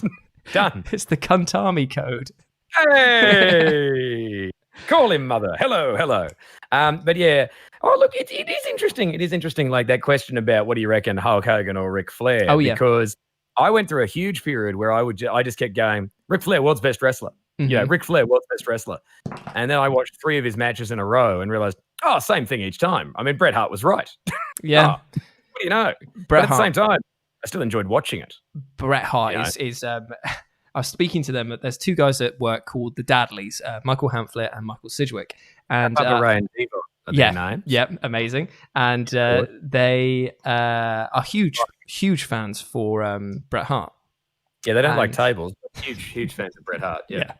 Done. It's the Kuntami code. Hey, call him mother. Hello. But yeah. Oh, look, it is interesting. It is interesting, like that question about what do you reckon, Hulk Hogan or Ric Flair? Oh, yeah. Because I went through a huge period where I just kept going, Ric Flair, world's best wrestler. Mm-hmm. You know, Ric Flair, world's best wrestler. And then I watched 3 of his matches in a row and realized, oh, same thing each time. I mean, Bret Hart was right. Yeah. What do you know? But at the same time, I still enjoyed watching it. Bret Hart is I was speaking to them. There's 2 guys at work called the Dadleys, Michael Hamflett and Michael Sidgwick. And Papa Ray and Diva. Yeah, amazing. And they are huge fans for Bret Hart. Yeah, they don't like tables. But huge fans of Bret Hart. Yeah.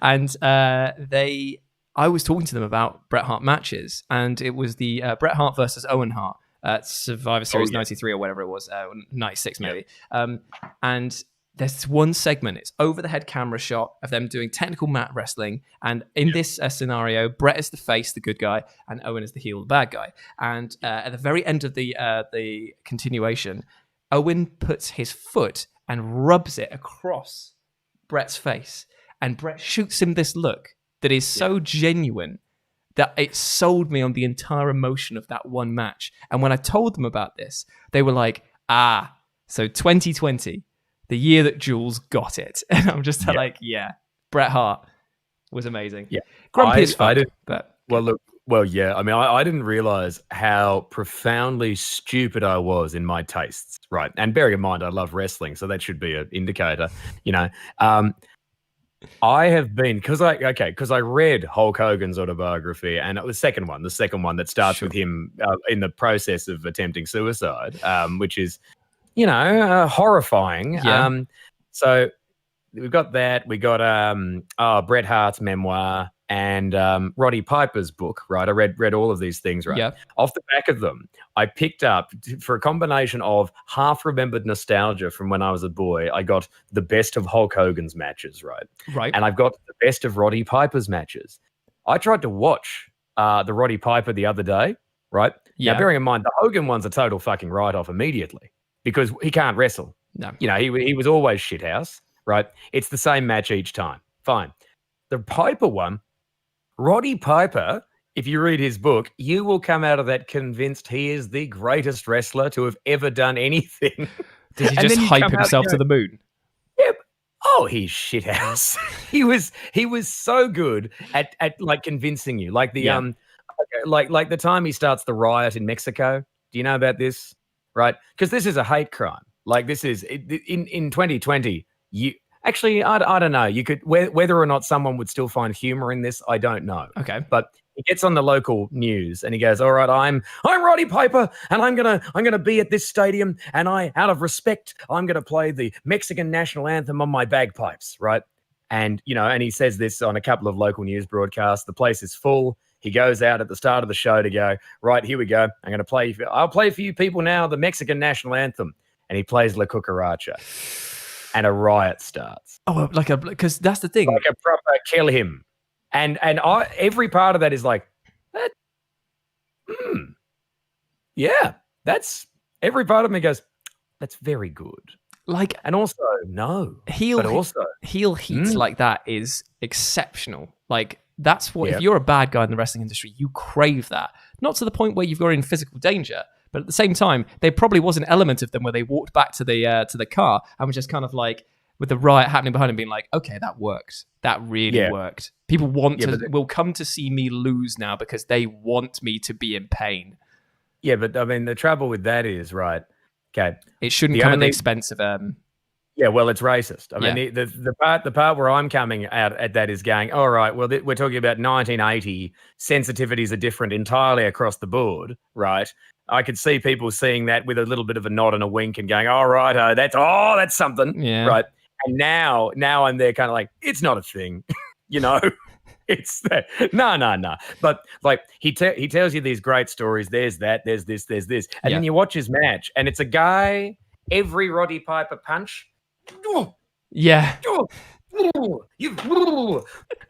And I was talking to them about Bret Hart matches, and it was the Bret Hart versus Owen Hart at Survivor Series 93 or whatever it was, 96 maybe. And there's one segment, it's over the head camera shot of them doing technical mat wrestling. And in this scenario, Bret is the face, the good guy, and Owen is the heel, the bad guy. And at the very end of the continuation, Owen puts his foot and rubs it across Bret's face. And Bret shoots him this look that is so genuine that it sold me on the entire emotion of that one match. And when I told them about this, they were like, so 2020, the year that Jules got it. And I'm just like, Bret Hart was amazing. Yeah. Grumpy as fuck, but... Well, yeah. I mean, I didn't realize how profoundly stupid I was in my tastes, right? And bearing in mind, I love wrestling, so that should be an indicator, you know. I have been, because I read Hulk Hogan's autobiography, and it was the second one that starts with him in the process of attempting suicide, which is, you know, horrifying. Yeah. So we've got that. We got Bret Hart's memoir and Roddy Piper's book, right? I read all of these things, right? Yep. Off the back of them, I picked up, for a combination of half-remembered nostalgia from when I was a boy, I got the best of Hulk Hogan's matches, right? Right. And I've got the best of Roddy Piper's matches. I tried to watch the Roddy Piper the other day, right? Yeah. Now, bearing in mind, the Hogan one's a total fucking write-off immediately because he can't wrestle. No. You know, he was always shithouse, right? It's the same match each time. Fine. The Piper one, Roddy Piper, if you read his book, you will come out of that convinced he is the greatest wrestler to have ever done anything. Did he just hype himself to the moon? Yep. Oh, he's shithouse. he was so good at like convincing you. Like the like the time he starts the riot in Mexico. Do you know about this? Right? Because this is a hate crime. Like this is in 2020. Actually, I don't know. You could whether or not someone would still find humor in this, I don't know. Okay, but he gets on the local news and he goes, "All right, I'm Roddy Piper, and I'm gonna be at this stadium, and out of respect, I'm gonna play the Mexican national anthem on my bagpipes, right?" And you know, and he says this on a couple of local news broadcasts. The place is full. He goes out at the start of the show to go, "Right, here we go. I'll play for you people now the Mexican national anthem," and he plays La Cucaracha. And a riot starts. Oh, because that's the thing. Like a proper kill him. And every part of that is like, yeah, that's every part of me goes, that's very good. Like, and also, no. Heel heat like that is exceptional. Like, that's what, if you're a bad guy in the wrestling industry, you crave that. Not to the point where you've got in physical danger, But at the same time, there probably was an element of them where they walked back to the car and was just kind of like, with the riot happening behind him, being like, okay, that worked. That really worked. People will come to see me lose now because they want me to be in pain. Yeah, but I mean, the trouble with that is, right, okay. It shouldn't come at the expense of... Yeah, well, it's racist. I mean, the part where I'm coming out at that is going, all right, well, we're talking about 1980. Sensitivities are different entirely across the board, right? I could see people seeing that with a little bit of a nod and a wink and going, all right, that's something, right? And now I'm there kind of like, it's not a thing, you know? It's that. No. But like he tells you these great stories. There's that, there's this. And then you watch his match and it's a guy, every Roddy Piper punch. Yeah.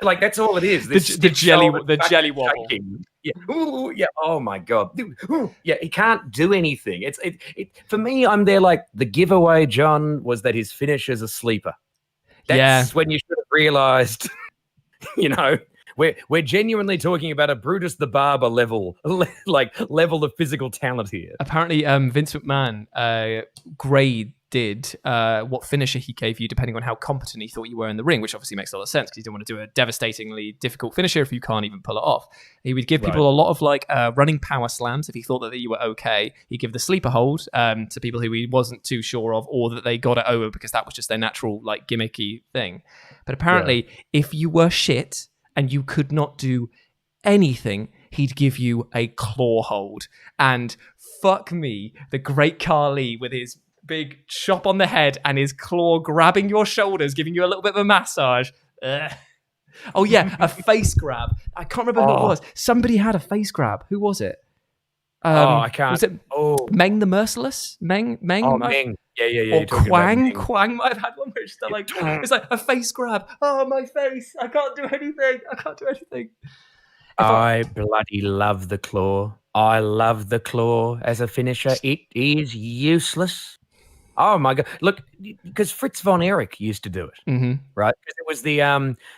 Like that's all it is. The jelly wobble. Yeah. Oh my God. Yeah. He can't do anything. It for me. I'm there. Like the giveaway, John, was that his finish is a sleeper. That's when you should have realized. You know, we're genuinely talking about a Brutus the Barber level of physical talent here. Apparently, Vince McMahon graded what finisher he gave you depending on how competent he thought you were in the ring, which obviously makes a lot of sense because he didn't want to do a devastatingly difficult finisher if you can't even pull it off. He would give people a lot of like running power slams if he thought that you were okay. He'd give the sleeper hold to people who he wasn't too sure of, or that they got it over because that was just their natural like gimmicky thing. But apparently, if you were shit and you could not do anything, he'd give you a claw hold. And fuck me, the great Khali with his big chop on the head and his claw grabbing your shoulders, giving you a little bit of a massage. Ugh. Oh yeah, a face grab. I can't remember who it was. Somebody had a face grab. Who was it? I can't. Was it Meng the Merciless? Meng? Oh, Meng. Yeah. Or Quang? Quang might have had one where it's like, it's like a face grab. Oh, my face. I can't do anything. I bloody love the claw. I love the claw as a finisher. It is useless. Oh my God! Look, because Fritz von Erich used to do it, right? Because it was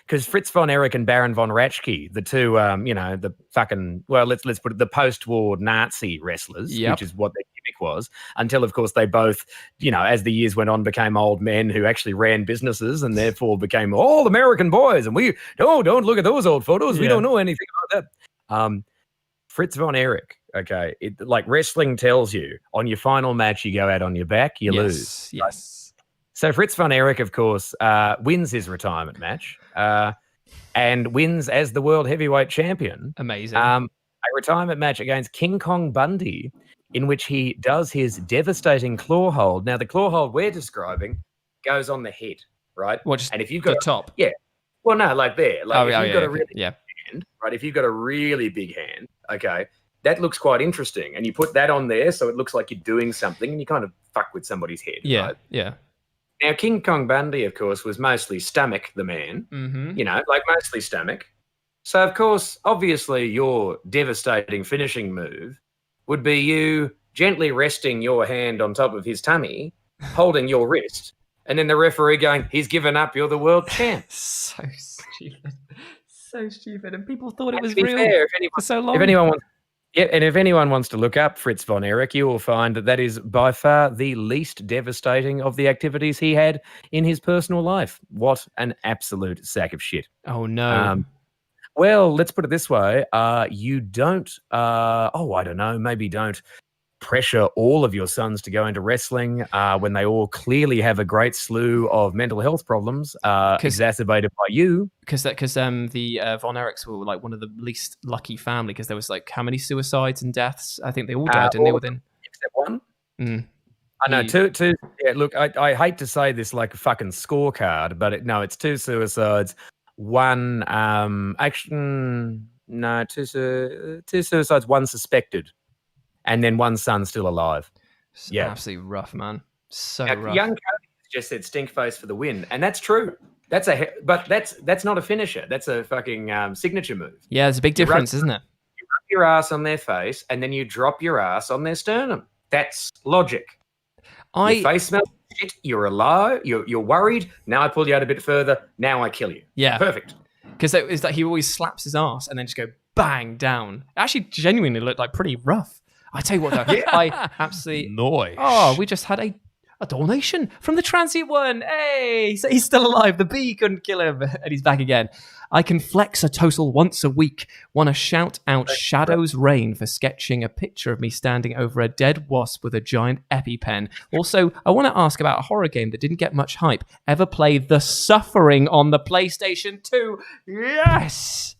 because Fritz von Erich and Baron von Raschke, the two, the fucking let's put it, the post-war Nazi wrestlers, which is what their gimmick was. Until, of course, they both, as the years went on, became old men who actually ran businesses and therefore became all American boys. And we don't look at those old photos. We don't know anything about that. Fritz von Erich. Okay, like wrestling tells you, on your final match, you go out on your back, you lose. Yes. So Fritz von Erich, of course, wins his retirement match and wins as the world heavyweight champion. Amazing. A retirement match against King Kong Bundy, in which he does his devastating claw hold. Now, the claw hold we're describing goes on the head, right? And if you've got the top, well, no, like there, like if you've got a really big hand, right? If you've got a really big hand, okay. That looks quite interesting. And you put that on there so it looks like you're doing something and you kind of fuck with somebody's head. Yeah, right? yeah. Now, King Kong Bundy, of course, was mostly stomach, the man. Like mostly stomach. So, of course, obviously your devastating finishing move would be you gently resting your hand on top of his tummy, holding your wrist, and then the referee going, he's given up, you're the world champ. So stupid. And people thought it was real for so long. If anyone wants to look up Fritz von Erich, you will find that is by far the least devastating of the activities he had in his personal life. What an absolute sack of shit. Oh, no. Well, let's put it this way. You don't, I don't know, maybe don't pressure all of your sons to go into wrestling when they all clearly have a great slew of mental health problems exacerbated by you. Because the Von Erichs were like one of the least lucky family because there was like how many suicides and deaths? I think they all died, didn't they? Within except one. I know two. Yeah, look, I hate to say this like a fucking scorecard, but it's 2 suicides, 1 two suicides, 1 suspected. And then 1 son still alive. Absolutely rough, man. So rough. Young Cody just said stink face for the win, and that's true. But that's not a finisher. That's a fucking signature move. Yeah, there's a big difference, isn't it? You rub your ass on their face, and then you drop your ass on their sternum. That's logic. Your face smells shit. You're alive. You're worried. Now I pull you out a bit further. Now I kill you. Yeah, perfect. Because it's like he always slaps his ass and then just go bang down. It actually genuinely looked like pretty rough. I tell you what, though, I absolutely... Nice. Oh, we just had a donation from the transient one. Hey, so he's still alive. The bee couldn't kill him, and he's back again. I can flex a total once a week. Want to shout out Shadow's Reign for sketching a picture of me standing over a dead wasp with a giant EpiPen. Also, I want to ask about a horror game that didn't get much hype. Ever play The Suffering on the PlayStation 2? Yes!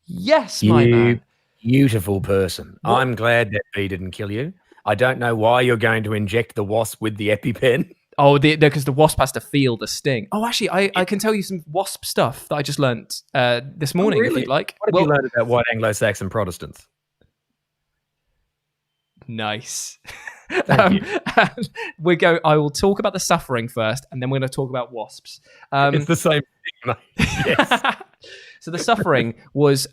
Yes, my man. Beautiful person. What? I'm glad that bee didn't kill you. I don't know why you're going to inject the wasp with the EpiPen. Oh, because the wasp has to feel the sting. Oh, actually, I can tell you some wasp stuff that I just learnt this morning, if you'd like. What have you learned about white Anglo-Saxon Protestants? Nice. Thank you. I will talk about The Suffering first, and then we're going to talk about wasps. It's the same thing, mate. Yes. So The Suffering was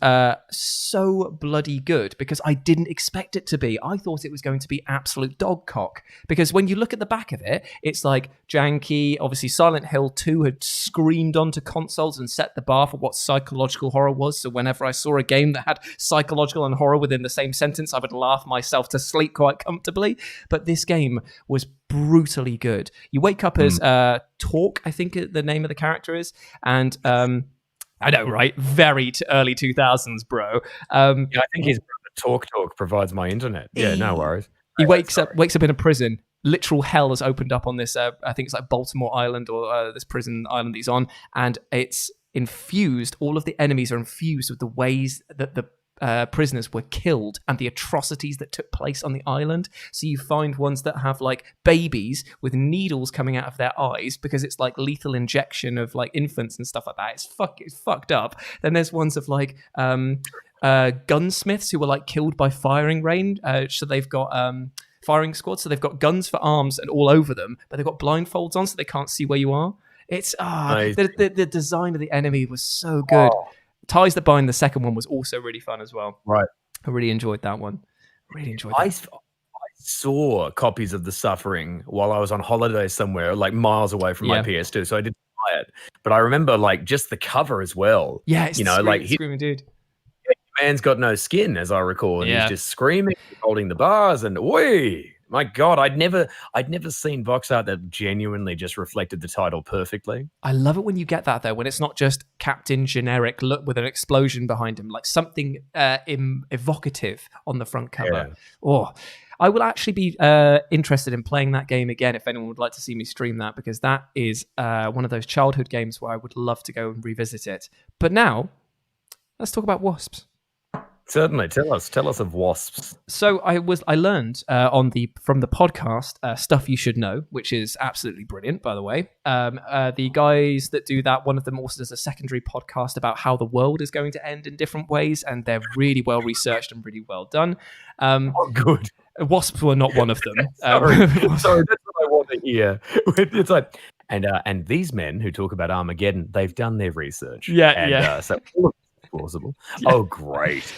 so bloody good because I didn't expect it to be. I thought it was going to be absolute dog cock because when you look at the back of it, it's like janky. Obviously, Silent Hill 2 had screamed onto consoles and set the bar for what psychological horror was. So whenever I saw a game that had psychological and horror within the same sentence, I would laugh myself to sleep quite comfortably. But this game was brutally good. You wake up as Talk, I think the name of the character is, and I know, right? Very early 2000s, bro. Yeah, I think his brother Talk provides my internet. Yeah, no worries. He wakes up in a prison. Literal hell has opened up on this. I think it's like Baltimore Island or this prison island he's on, and it's infused. All of the enemies are infused with the ways that the prisoners were killed and the atrocities that took place on the island. So you find ones that have like babies with needles coming out of their eyes because it's like lethal injection of like infants and stuff like that. It's fucked up. Then there's ones of like gunsmiths who were like killed by firing range. So they've got firing squads. So they've got guns for arms and all over them, but they've got blindfolds on so they can't see where you are. It's the design of the enemy was so good. Oh. Ties That Bind, the second one, was also really fun as well. Right. I really enjoyed that one. I saw copies of The Suffering while I was on holiday somewhere, like miles away from my PS2, so I didn't buy it. But I remember like just the cover as well. Yeah, it's screaming dude. Man's got no skin, as I recall, and he's just screaming, holding the bars, and oi! My God, I'd never seen box art that genuinely just reflected the title perfectly. I love it when you get that though, when it's not just Captain Generic look with an explosion behind him, like something evocative on the front cover. Yeah. Oh, I will actually be interested in playing that game again if anyone would like to see me stream that, because that is one of those childhood games where I would love to go and revisit it. But now, let's talk about wasps. Certainly, tell us of wasps. So I learned from the podcast Stuff You Should Know, which is absolutely brilliant, by the way. The guys that do that, one of them also does a secondary podcast about how the world is going to end in different ways, and they're really well researched and really well done. Good. Wasps were not one of them. Sorry, that's what I want to hear. It's like, and these men who talk about Armageddon, they've done their research. So plausible. Yeah. Oh, great.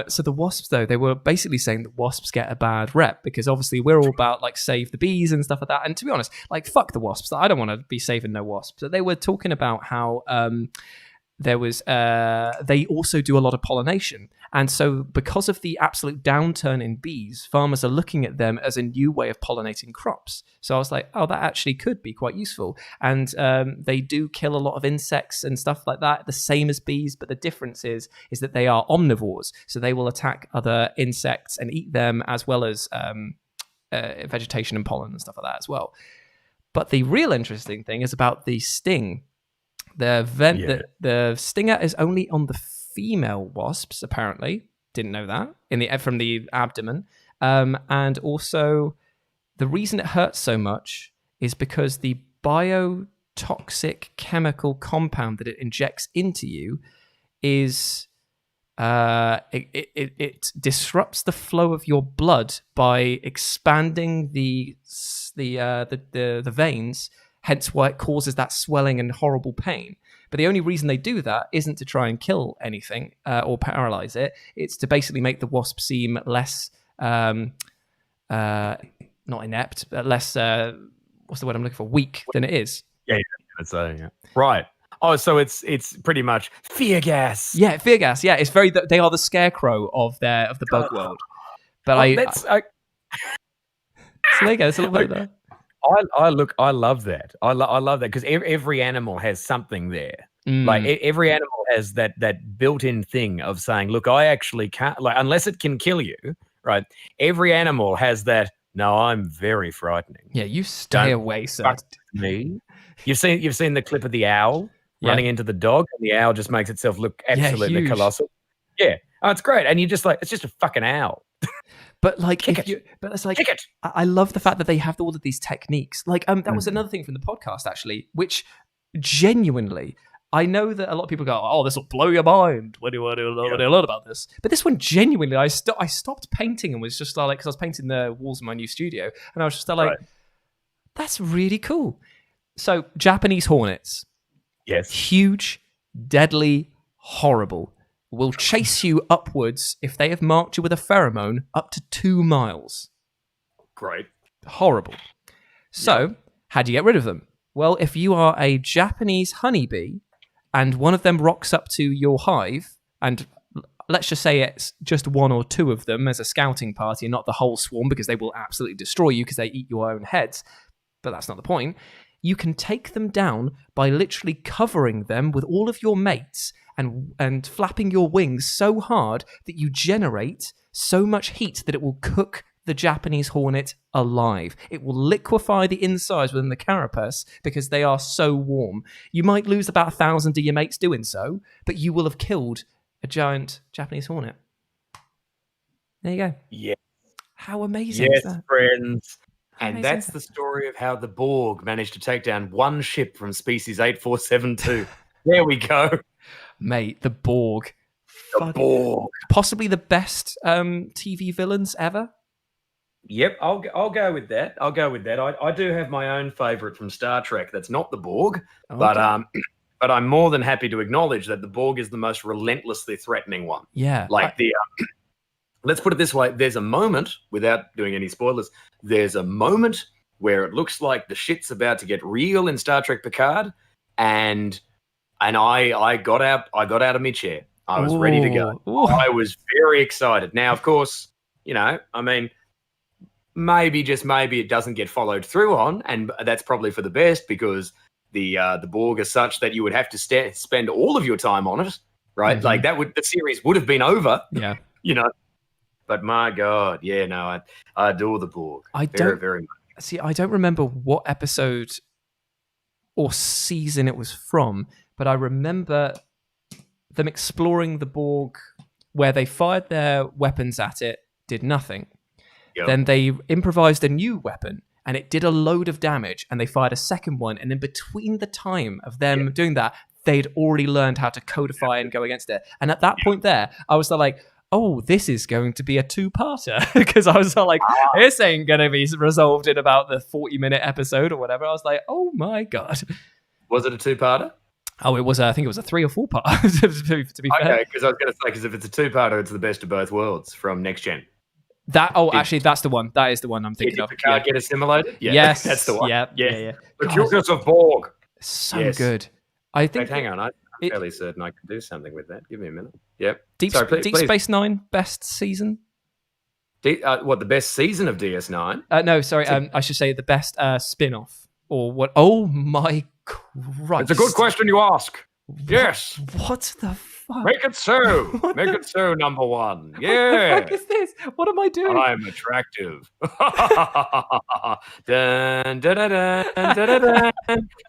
So the wasps, though, they were basically saying that wasps get a bad rep because obviously we're all about like save the bees and stuff like that. And to be honest, like fuck the wasps. I don't want to be saving no wasps. So they were talking about how there was they also do a lot of pollination, and so because of the absolute downturn in bees, farmers are looking at them as a new way of pollinating crops. So I was like, oh, that actually could be quite useful. And they do kill a lot of insects and stuff like that, the same as bees, but the difference is that they are omnivores, so they will attack other insects and eat them, as well as vegetation and pollen and stuff like that as well. But the real interesting thing is about the sting. The stinger is only on the female wasps, apparently. Didn't know that. From the abdomen. And also, the reason it hurts so much is because the biotoxic chemical compound that it injects into you is it disrupts the flow of your blood by expanding the veins. Hence why it causes that swelling and horrible pain. But the only reason they do that isn't to try and kill anything or paralyze it. It's to basically make the wasp seem less, not inept, but less, what's the word I'm looking for? Weak than it is. Yeah. Right. Oh, so it's pretty much fear gas. Yeah, fear gas. Yeah, it's they are the scarecrow of the bug world. But so there you go. It's a little bit of that. I love that. I love that because every animal has something there. Like every animal has that built-in thing of saying, "Look, I actually can't." Like, unless it can kill you, right? Every animal has that. No, I'm very frightening. Yeah, you stay away, sir. Me. You've seen the clip of the owl running into the dog, and the owl just makes itself look absolutely colossal. Yeah, it's great, and you're just like, it's just a fucking owl. But like, it's like, I love the fact that they have all of these techniques. Like, that was another thing from the podcast actually, which genuinely, I know that a lot of people go, "Oh, this will blow your mind when you learn about this." But this one, genuinely, I stopped painting and was just like, because I was painting the walls of my new studio, and I was just like, "That's really cool." So, Japanese hornets, huge, deadly, horrible, will chase you upwards if they have marked you with a pheromone up to 2 miles. Great. Horrible. So, how do you get rid of them? Well, if you are a Japanese honeybee and one of them rocks up to your hive, and let's just say it's just 1 or 2 of them as a scouting party and not the whole swarm, because they will absolutely destroy you because they eat your own heads, but that's not the point. You can take them down by literally covering them with all of your mates and flapping your wings so hard that you generate so much heat that it will cook the Japanese hornet alive. It will liquefy the insides within the carapace because they are so warm. You might lose about 1,000 of your mates doing so, but you will have killed a giant Japanese hornet. There you go. Yeah. How amazing is that? Yes, friends. And that's the story of how the Borg managed to take down one ship from species 8472. There we go. Mate, the Borg. The Borg. Possibly the best TV villains ever. Yep, I'll go with that. I do have my own favourite from Star Trek that's not the Borg, but I'm more than happy to acknowledge that the Borg is the most relentlessly threatening one. Yeah. Let's put it this way. There's a moment, without doing any spoilers, there's a moment where it looks like the shit's about to get real in Star Trek Picard, and I got out of my chair. I was ready to go. Ooh. I was very excited. Now, of course, I mean, maybe, just maybe, it doesn't get followed through on, and that's probably for the best, because the Borg is such that you would have to spend all of your time on it, right? Mm-hmm. Like the series would have been over. Yeah. But my God, I adore the Borg. Very much. See, I don't remember what episode or season it was from, but I remember them exploring the Borg where they fired their weapons at it, did nothing. Yep. Then they improvised a new weapon and it did a load of damage, and they fired a second one, and in between the time of them doing that, they'd already learned how to codify and go against it. And at that point there, I was like, oh, this is going to be a 2-parter, because I was like, this ain't going to be resolved in about the 40-minute episode or whatever. I was like, oh my God. Was it a 2-parter? Oh, it was. I think it was a 3 or 4-part. to be fair. Okay, because I was going to say, because if it's a 2-parter, it's the best of both worlds from Next Gen. Actually, that's the one. That is the one I'm thinking of. Did Picard get assimilated? Yeah, yes, that's the one. Yeah. The Cuteness of Borg. So good. I think. Hang on, I'm fairly certain I can do something with that. Give me a minute. Yep. Deep Space Nine best season. What, the best season of DS9? No, sorry. I should say the best spin-off or what? Oh my Christ! It's a good question you ask. Yes. What the fuck? Make it so. Make it so, number one. Yeah. What the fuck is this? What am I doing? I'm attractive. Dun, dun, dun, dun, dun, dun,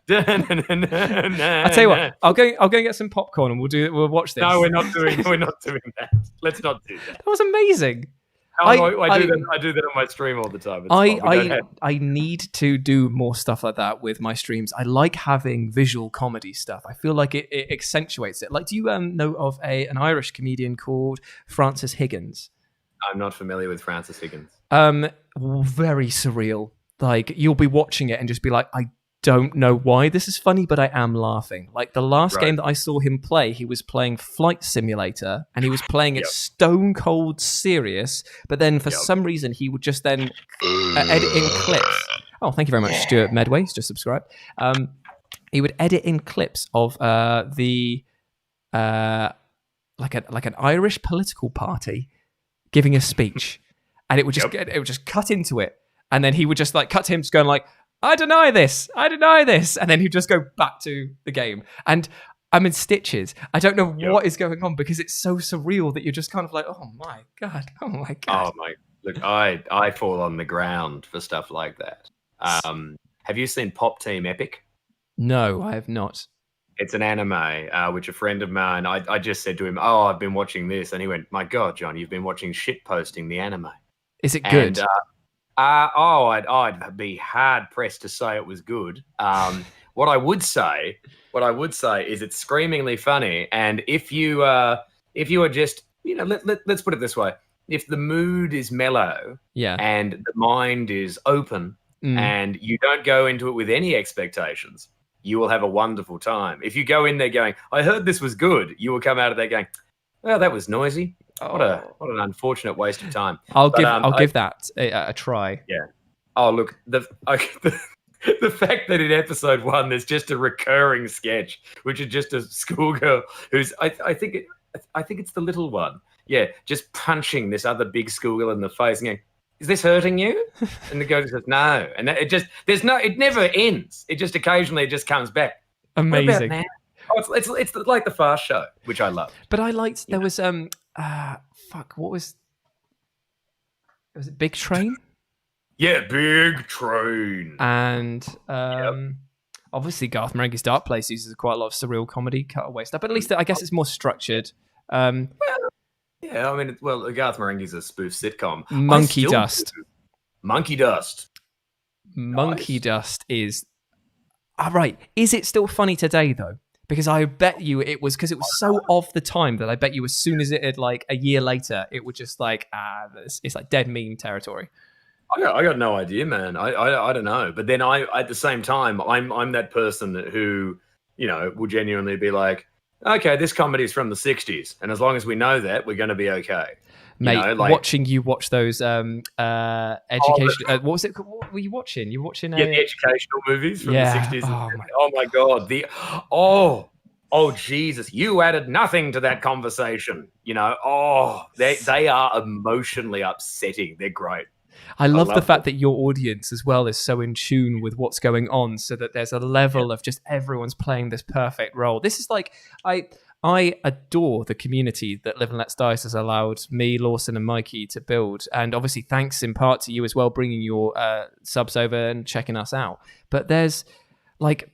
dun, dun, dun, I tell you what, I'll go and get some popcorn and we'll watch this. No, we're not doing that. Let's not do that. That was amazing. I do that on my stream all the time. I need to do more stuff like that with my streams. I like having visual comedy stuff. I feel like it accentuates it. Like, do you know of an Irish comedian called Francis Higgins? I'm not familiar with Francis Higgins. Very surreal. Like, you'll be watching it and just be like, I don't know why this is funny, but I am laughing. Like, the last game that I saw him play, he was playing Flight Simulator, and he was playing it stone cold serious, but then for some reason he would just then edit in clips. Oh, thank you very much, Stuart Medway. He's just subscribed. He would edit in clips of like an Irish political party giving a speech. and it would just cut into it, and then he would just like cut to him just going like, I deny this, and then he'd just go back to the game, and I'm in stitches. I don't know what is going on because it's so surreal that you're just kind of like, oh my god. Look, I fall on the ground for stuff like that. Have you seen Pop Team Epic? No, I have not. It's an anime, which a friend of mine, I just said to him, oh, I've been watching this. And he went, my God, John, you've been watching shit posting the anime. Is it good? And, I'd be hard pressed to say it was good. What I would say is it's screamingly funny. And if you are just, let's put it this way. If the mood is mellow and the mind is open and you don't go into it with any expectations, you will have a wonderful time. If you go in there going, I heard this was good, you will come out of there going, well, that was noisy. What an unfortunate waste of time. I'll give that a try. Yeah. Oh, look, the fact that in episode 1 there's just a recurring sketch, which is just a schoolgirl who's I think it's the little one. Yeah, just punching this other big schoolgirl in the face and going, is this hurting you? And the girl says, no. And it never ends. It just occasionally just comes back. Amazing. Oh, it's like the Fast Show, which I love. But I liked, there was, what was it Big Train? Yeah, Big Train. And obviously Garth Marenghi's Dark Place uses quite a lot of surreal comedy cutaway stuff, but at least I guess it's more structured. Yeah, I mean, Garth Marenghi's a spoof sitcom. Monkey Dust. Monkey Dust. Monkey Dust is... right. Is it still funny today, though? Because I bet you it was, because it was so of the time that I bet you as soon as it had, like, a year later, it would just like, it's like dead meme territory. I got no idea, man. I don't know. But then at the same time, I'm that person who, will genuinely be like, okay, this comedy's from the 60s. And as long as we know that, we're going to be okay. Mate, watching you watch those education... what was it? What were you watching? You were watching... the educational movies from the 60s. Oh, my God. Oh, Jesus. You added nothing to that conversation. They are emotionally upsetting. They're great. I love the fact that your audience as well is so in tune with what's going on, so that there's a level of just everyone's playing this perfect role. This is like, I adore the community that Live and Let Die has allowed me, Lawson and Mikey to build. And obviously thanks in part to you as well, bringing your subs over and checking us out. But there's like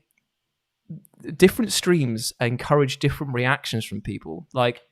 different streams encourage different reactions from people. Like,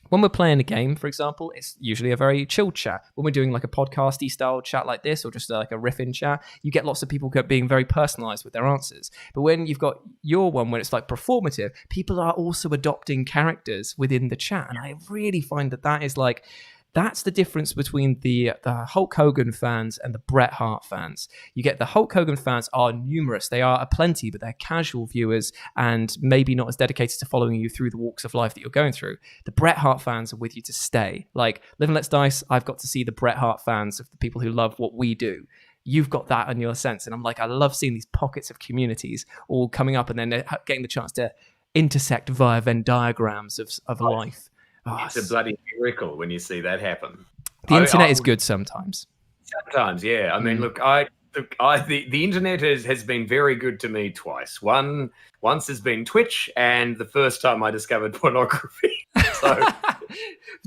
when we're playing a game, for example, it's usually a very chilled chat. When we're doing like a podcasty style chat like this, or just like a riff-in chat, you get lots of people being very personalized with their answers. But when you've got your one, when it's like performative, people are also adopting characters within the chat. And I really find that is like, that's the difference between the Hulk Hogan fans and the Bret Hart fans. You get the Hulk Hogan fans are numerous. They are aplenty, but they're casual viewers and maybe not as dedicated to following you through the walks of life that you're going through. The Bret Hart fans are with you to stay. Like, Live and Let's Dice, I've got to see the Bret Hart fans of the people who love what we do. You've got that in your sense. And I'm like, I love seeing these pockets of communities all coming up and then getting the chance to intersect via Venn diagrams of life. It's a bloody miracle when you see that happen. The internet is good sometimes. Sometimes, yeah. I mean, look, the internet has been very good to me twice. Once has been Twitch, and the first time I discovered pornography. So,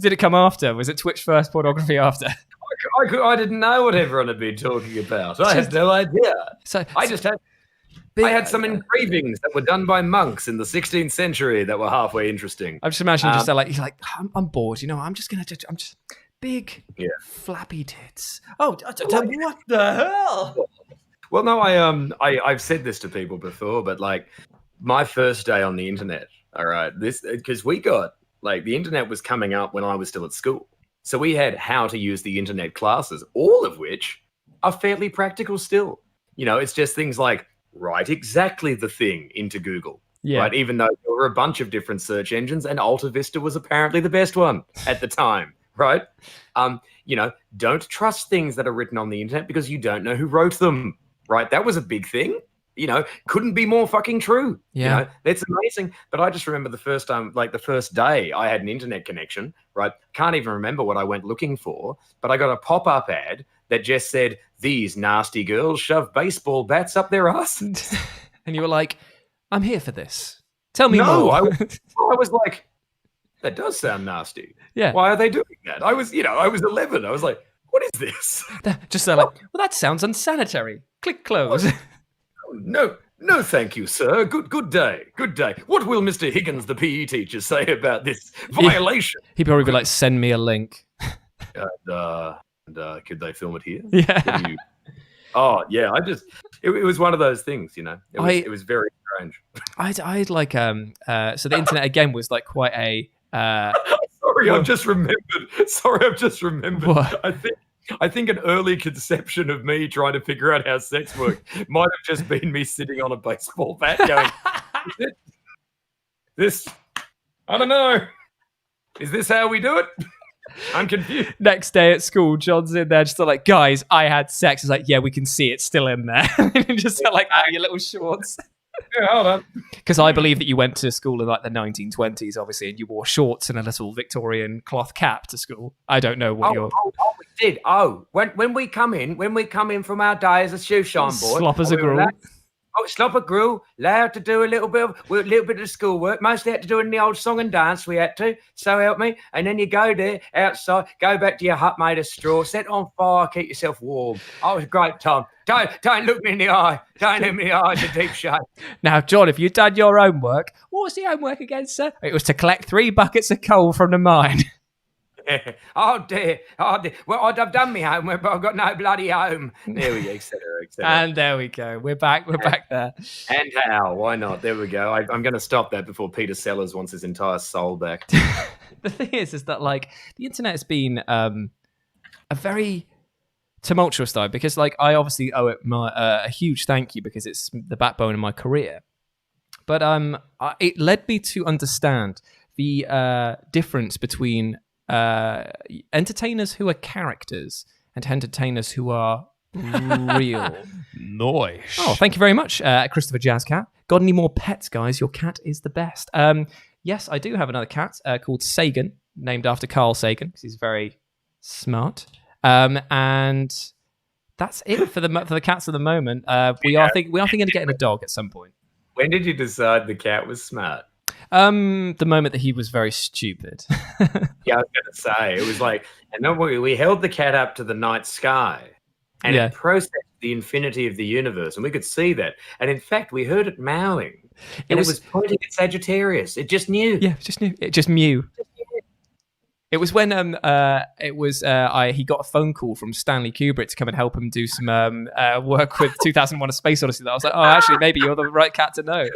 did it come after? Was it Twitch first, pornography after? I didn't know what everyone had been talking about. I had no idea. I had some engravings that were done by monks in the 16th century that were halfway interesting. I'm just imagining you're like, I'm bored, I'm just big flappy tits. Oh, what the hell? Well, no, I've said this to people before, but like my first day on the internet, all right, because we got like the internet was coming up when I was still at school. So we had how to use the internet classes, all of which are fairly practical still. It's just things like, write exactly the thing into Google, right? Even though there were a bunch of different search engines and Alta Vista was apparently the best one at the time, right? Don't trust things that are written on the internet because you don't know who wrote them, right? That was a big thing. couldn't be more fucking true. Yeah. That's amazing. But I just remember the first time, like the first day I had an internet connection, right? Can't even remember what I went looking for, but I got a pop-up ad that just said, "These nasty girls shove baseball bats up their asses." And you were like, I'm here for this. Tell me No, more. I was like, that does sound nasty. Yeah. Why are they doing that? I was 11. I was like, what is this? Just like, well, that sounds unsanitary. Click close. No, thank you, sir. Good day. Good day. What will Mr. Higgins, the PE teacher, say about this violation? He'd probably be like, send me a link. Could they film it here? Yeah. Oh, yeah. It was one of those things, It was very strange. I'd like so the internet again was like quite a Sorry, I've just remembered. What? I think an early conception of me trying to figure out how sex worked might have just been me sitting on a baseball bat going, this, I don't know. Is this how we do it? I'm confused. Next day at school, John's in there just like, guys, I had sex. It's like, yeah, we can see it's still in there. And just like out of your little shorts. Yeah, hold on. Because I believe that you went to school in like the 1920s, obviously, and you wore shorts and a little Victorian cloth cap to school. I don't know what we did. When we come in from our day as a shoe shine boy, slop as a gruel. Slop a gruel, allowed to do a little bit of schoolwork. Mostly had to do it in the old song and dance. We had to, so help me. And then you go there outside, go back to your hut made of straw, set it on fire, keep yourself warm. Oh, it was a great time. Don't look me in the eye. Don't look me in the eye. It's a deep shame. Now, John, if you'd done your homework, what was the homework again, sir? It was to collect 3 buckets of coal from the mine. Oh dear. Well, I've done my homework, but I've got no bloody home. There we go, etc. And there we go. We're back there. And how? Why not? There we go. I'm going to stop that before Peter Sellers wants his entire soul back. The thing is that like the internet has been a very tumultuous time because like I obviously owe it a huge thank you because it's the backbone of my career. But it led me to understand the difference between entertainers who are characters and entertainers who are real. Nice. Oh, thank you very much, Christopher Jazzcat. Got any more pets, guys? Your cat is the best. Yes, I do have another cat called Sagan, named after Carl Sagan because he's very smart. And that's it for the cats at the moment. We are thinking of getting a dog at some point. When did you decide the cat was smart? The moment that he was very stupid. Yeah, I was going to say it was like, and then we held the cat up to the night sky, and it processed the infinity of the universe, and we could see that. And in fact, we heard it mowing, and it was pointing at Sagittarius. It just knew. Yeah, it just knew. It was when he got a phone call from Stanley Kubrick to come and help him do some work with 2001: A Space Odyssey. That I was like, oh, actually, maybe you're the right cat to know.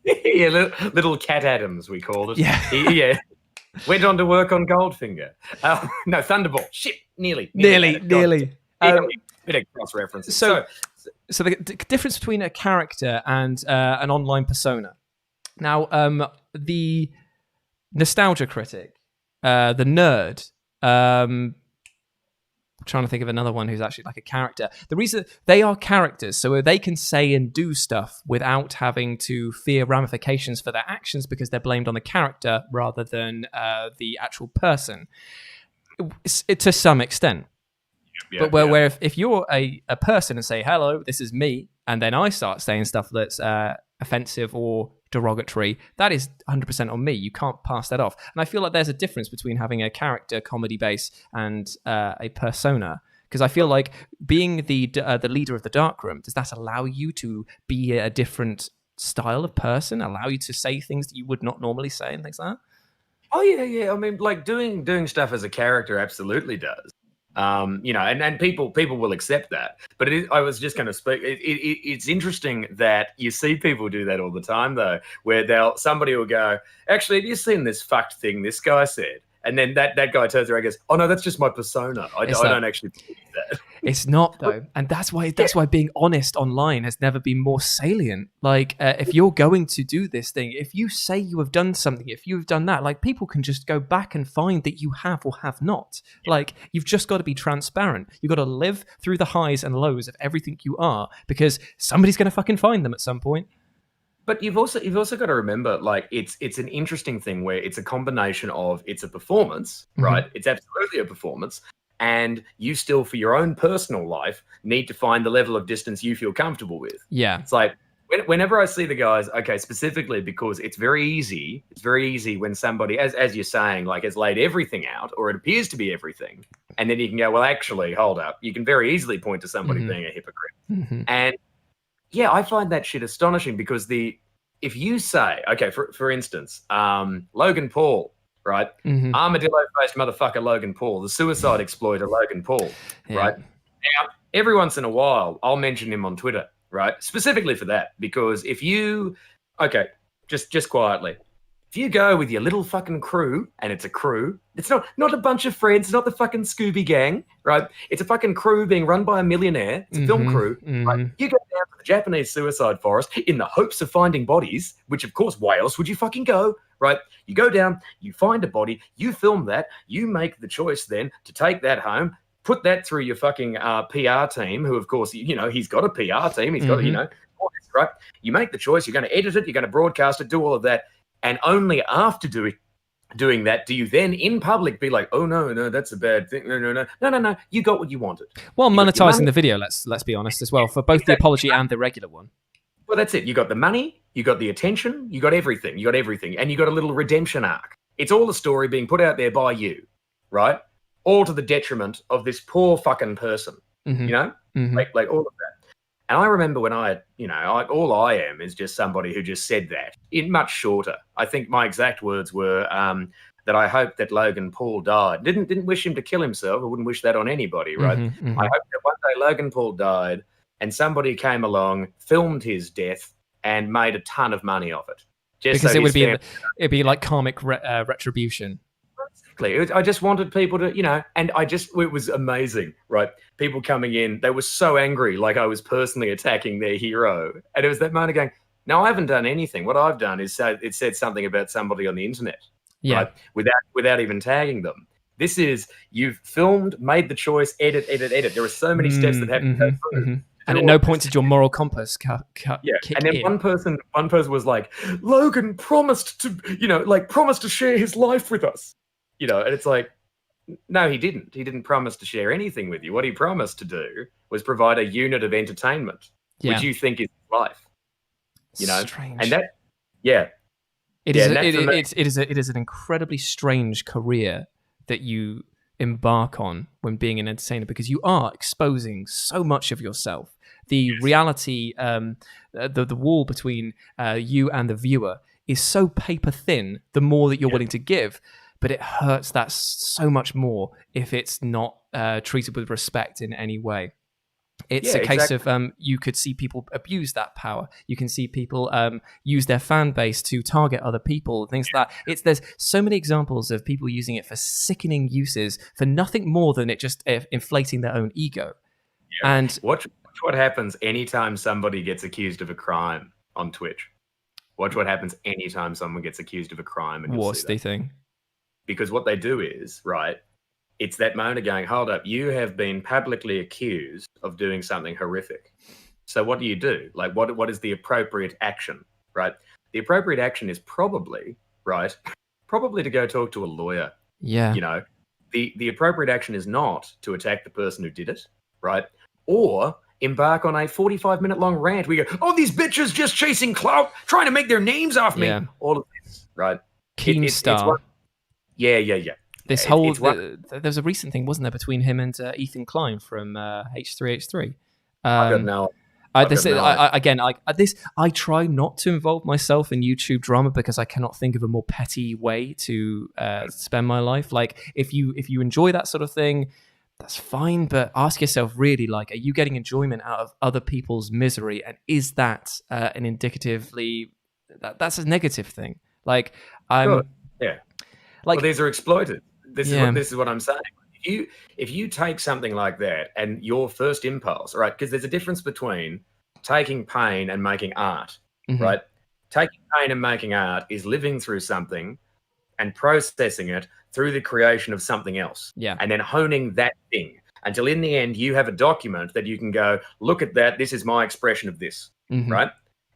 Yeah, little Cat Adams, we called it. Yeah. He went on to work on Goldfinger. No, Thunderball. Shit, nearly. Nearly. Bit of cross references. So the difference between a character and an online persona. Now, the nostalgia critic, the nerd, trying to think of another one who's actually like a character. The reason they are characters, so they can say and do stuff without having to fear ramifications for their actions because they're blamed on the character rather than the actual person. To some extent. But where if you're a person and say, hello, this is me, and then I start saying stuff that's offensive or derogatory, that is 100% on me. You can't pass that off. And I feel like there's a difference between having a character comedy base and a persona, because I feel like being the leader of the darkroom, does that allow you to be a different style of person, allow you to say things that you would not normally say and things like that? Oh yeah. I mean, like doing stuff as a character absolutely does. And people will accept that. But I was just going to speak. It's interesting that you see people do that all the time, though, where somebody will go, actually, have you seen this fucked thing this guy said? And then that guy turns around and goes, "Oh no, that's just my persona. I don't actually believe that." It's not though, and that's why being honest online has never been more salient. Like, if you're going to do this thing, if you say you have done something, if you've done that, like, people can just go back and find that you have or have not. Like, you've just got to be transparent. You've got to live through the highs and lows of everything you are, because somebody's going to fucking find them at some point. But you've also got to remember, like, it's an interesting thing where it's a combination of, it's a performance, right? It's absolutely a performance. And you still, for your own personal life, need to find the level of distance you feel comfortable with. Yeah. It's like, whenever I see the guys, okay, specifically because it's very easy when somebody, as you're saying, like, has laid everything out, or it appears to be everything, and then you can go, well, actually, hold up. You can very easily point to somebody being a hypocrite. And yeah, I find that shit astonishing, because if you say, okay, for instance, Logan Paul, right? Armadillo-faced motherfucker Logan Paul, the suicide exploiter Logan Paul, right? Now, every once in a while, I'll mention him on Twitter, right? Specifically for that, because if you, okay, just quietly, if you go with your little fucking crew, and it's a crew, it's not a bunch of friends, it's not the fucking Scooby Gang, right? It's a fucking crew being run by a millionaire. It's a film crew, right? You go down to the Japanese suicide forest in the hopes of finding bodies, which, of course, why else would you fucking go, right? You go down, you find a body, you film that, you make the choice then to take that home, put that through your fucking PR team, who, of course, he's got a PR team, he's got, all this, right? You make the choice, you're going to edit it, you're going to broadcast it, do all of that. And only after doing that do you then in public be like, oh no, that's a bad thing. No. You got what you wanted. Well, monetizing the video, let's be honest as well, for both the apology and the regular one. Well, that's it. You got the money, you got the attention, you got everything, and you got a little redemption arc. It's all a story being put out there by you, right? All to the detriment of this poor fucking person, like all of that. And I remember when all I am is just somebody who just said that in much shorter. I think my exact words were that I hope that Logan Paul died. Didn't wish him to kill himself. I wouldn't wish that on anybody, right? I hope that one day Logan Paul died and somebody came along, filmed his death, and made a ton of money off it. Just because it'd be like karmic retribution. Exactly. I just wanted people to, and it was amazing, right? People coming in, they were so angry, like I was personally attacking their hero. And it was that moment going, no, I haven't done anything. What I've done is it said something about somebody on the internet, right? Without even tagging them. This is, you've filmed, made the choice, edit. There are so many steps that have to go through. And at no point did your moral compass kick and then in. one person was like, Logan promised to share his life with us. And it's like, no, he didn't. He didn't promise to share anything with you. What he promised to do was provide a unit of entertainment, which you think is life. Strange. And that, it is an incredibly strange career that you embark on when being an entertainer, because you are exposing so much of yourself. The reality, the wall between you and the viewer is so paper thin. The more that you're willing to give. But it hurts that so much more if it's not treated with respect in any way. It's a case of you could see people abuse that power. You can see people use their fan base to target other people, things like that. There's so many examples of people using it for sickening uses for nothing more than it just inflating their own ego. Yeah. And watch what happens anytime somebody gets accused of a crime on Twitch. Watch what happens anytime someone gets accused of a crime. And what's the thing? Because what they do is, right, it's that moment of going, hold up, you have been publicly accused of doing something horrific. So what do? Like, what is the appropriate action, right? The appropriate action is probably to go talk to a lawyer. Yeah. The appropriate action is not to attack the person who did it, right? Or embark on a 45-minute long rant. We go, oh, these bitches just chasing clout, trying to make their names off me. Yeah. All of this, right? Keemstar. Yeah. This whole there's a recent thing, wasn't there, between him and Ethan Klein from H3H3? I don't know. I try not to involve myself in YouTube drama because I cannot think of a more petty way to spend my life. Like, if you enjoy that sort of thing, that's fine, but ask yourself really, like, are you getting enjoyment out of other people's misery, and is that an indicatively that's a negative thing? Like, yeah. Like, these are exploited. This is what I'm saying. If you take something like that and your first impulse, right? Because there's a difference between taking pain and making art, right? Taking pain and making art is living through something and processing it through the creation of something else. Yeah. And then honing that thing until in the end you have a document that you can go, look at that, this is my expression of this, right?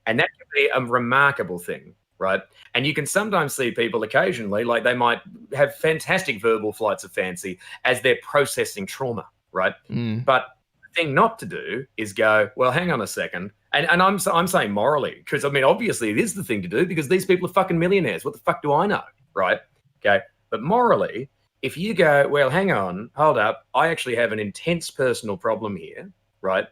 And that can be a remarkable thing, right? And you can sometimes see people occasionally, like they might have fantastic verbal flights of fancy as they're processing trauma, right? But the thing not to do is go, well, hang on a second. And I'm saying morally, because I mean, obviously it is the thing to do because these people are fucking millionaires. What the fuck do I know, right? Okay. But morally, if you go, well, hang on, hold up, I actually have an intense personal problem here, right?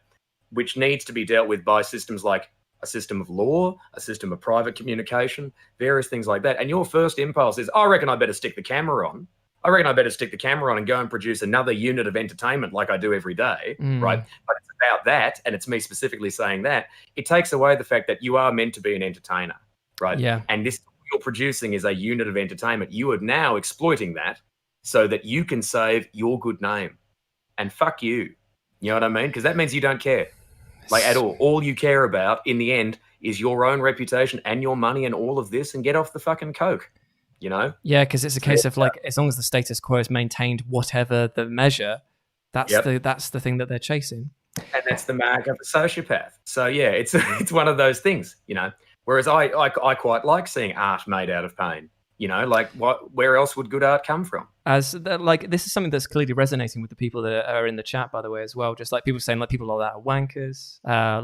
Which needs to be dealt with by systems like a system of law, a system of private communication, various things like that. And your first impulse is, I reckon I better stick the camera on. I reckon I better stick the camera on and go and produce another unit of entertainment like I do every day, right? But it's about that, and it's me specifically saying that. It takes away the fact that you are meant to be an entertainer, right? Yeah. And this you're producing is a unit of entertainment. You are now exploiting that so that you can save your good name. And fuck you. You know what I mean? Because that means you don't care. Like at all. All you care about in the end is your own reputation and your money and all of this, and get off the fucking coke, you know? Yeah, because it's a case of like, as long as the status quo is maintained, whatever the measure, that's the thing that they're chasing. And that's the mark of a sociopath. So yeah, it's one of those things, you know. Whereas I quite like seeing art made out of pain. You know, like where else would good art come from? This is something that's clearly resonating with the people that are in the chat, by the way, as well. Just like people saying, like, people like that are wankers.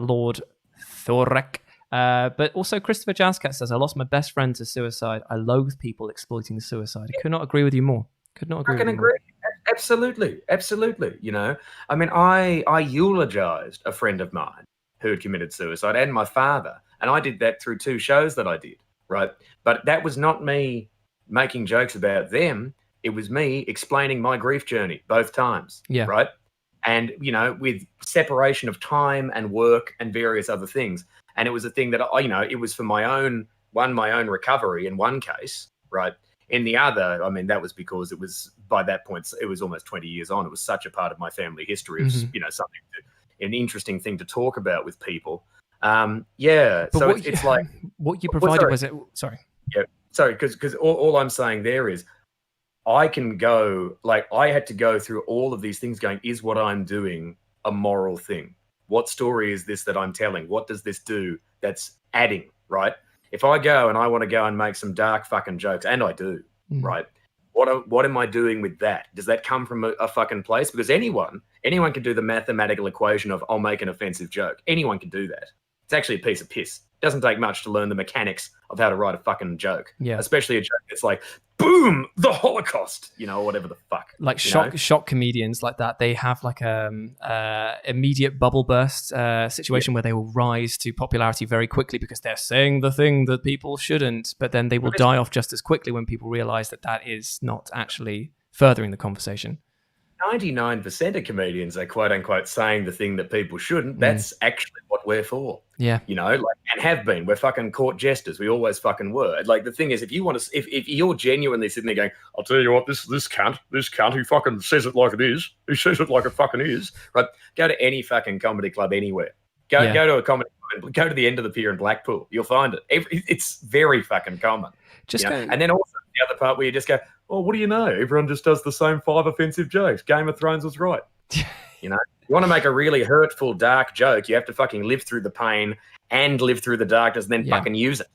Lord Thorek. But also Christopher Jazzcat says, I lost my best friend to suicide. I loathe people exploiting suicide. I could not agree with you more. I can agree. Absolutely. You know, I mean, I eulogized a friend of mine who had committed suicide and my father. And I did that through 2 shows that I did, right? But that was not me making jokes about them. It was me explaining my grief journey both times, right? And, you know, with separation of time and work and various other things. And it was a thing that, it was for my own recovery in one case, right? In the other, I mean, that was because it was, by that point, it was almost 20 years on. It was such a part of my family history. It was, an interesting thing to talk about with people. But so it's like... What you provided was it... Sorry. Yeah, sorry, because all I'm saying there is I can go... Like, I had to go through all of these things going, is what I'm doing a moral thing? What story is this that I'm telling? What does this do that's adding, right? If I go and I want to go and make some dark fucking jokes, and I do, right? What am I doing with that? Does that come from a fucking place? Because anyone can do the mathematical equation of I'll make an offensive joke. Anyone can do that. It's actually a piece of piss. It doesn't take much to learn the mechanics of how to write a fucking joke. Yeah. Especially a joke that's like, boom, the Holocaust, or whatever the fuck. Like shock comedians like that, they have like immediate bubble burst situation where they will rise to popularity very quickly because they're saying the thing that people shouldn't, but then they will die off just as quickly when people realize that is not actually furthering the conversation. 99% of comedians are quote unquote saying the thing that people shouldn't. That's actually what we're for. Yeah. And have been. We're fucking court jesters. We always fucking were. Like the thing is, if you want to, if you're genuinely sitting there going, I'll tell you what, this cunt, he fucking says it like it is. He says it like it fucking is. Right. Go to any fucking comedy club anywhere. Go to a comedy club. Go to the end of the pier in Blackpool. You'll find it. It's very fucking common. And then also the other part where you just go, oh, what do you know? Everyone just does the same 5 offensive jokes. Game of Thrones was right. You want to make a really hurtful, dark joke, you have to fucking live through the pain and live through the darkness and then fucking use it.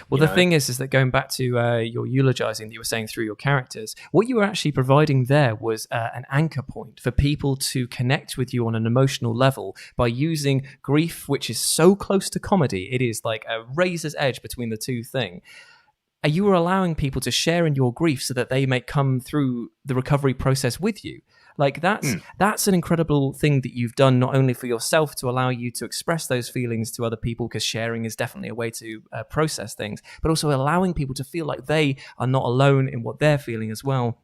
Well, the thing is that going back to your eulogizing that you were saying through your characters, what you were actually providing there was an anchor point for people to connect with you on an emotional level by using grief, which is so close to comedy. It is like a razor's edge between the two things. You were allowing people to share in your grief so that they may come through the recovery process with you. Like that's an incredible thing that you've done, not only for yourself to allow you to express those feelings to other people, because sharing is definitely a way to process things, but also allowing people to feel like they are not alone in what they're feeling as well,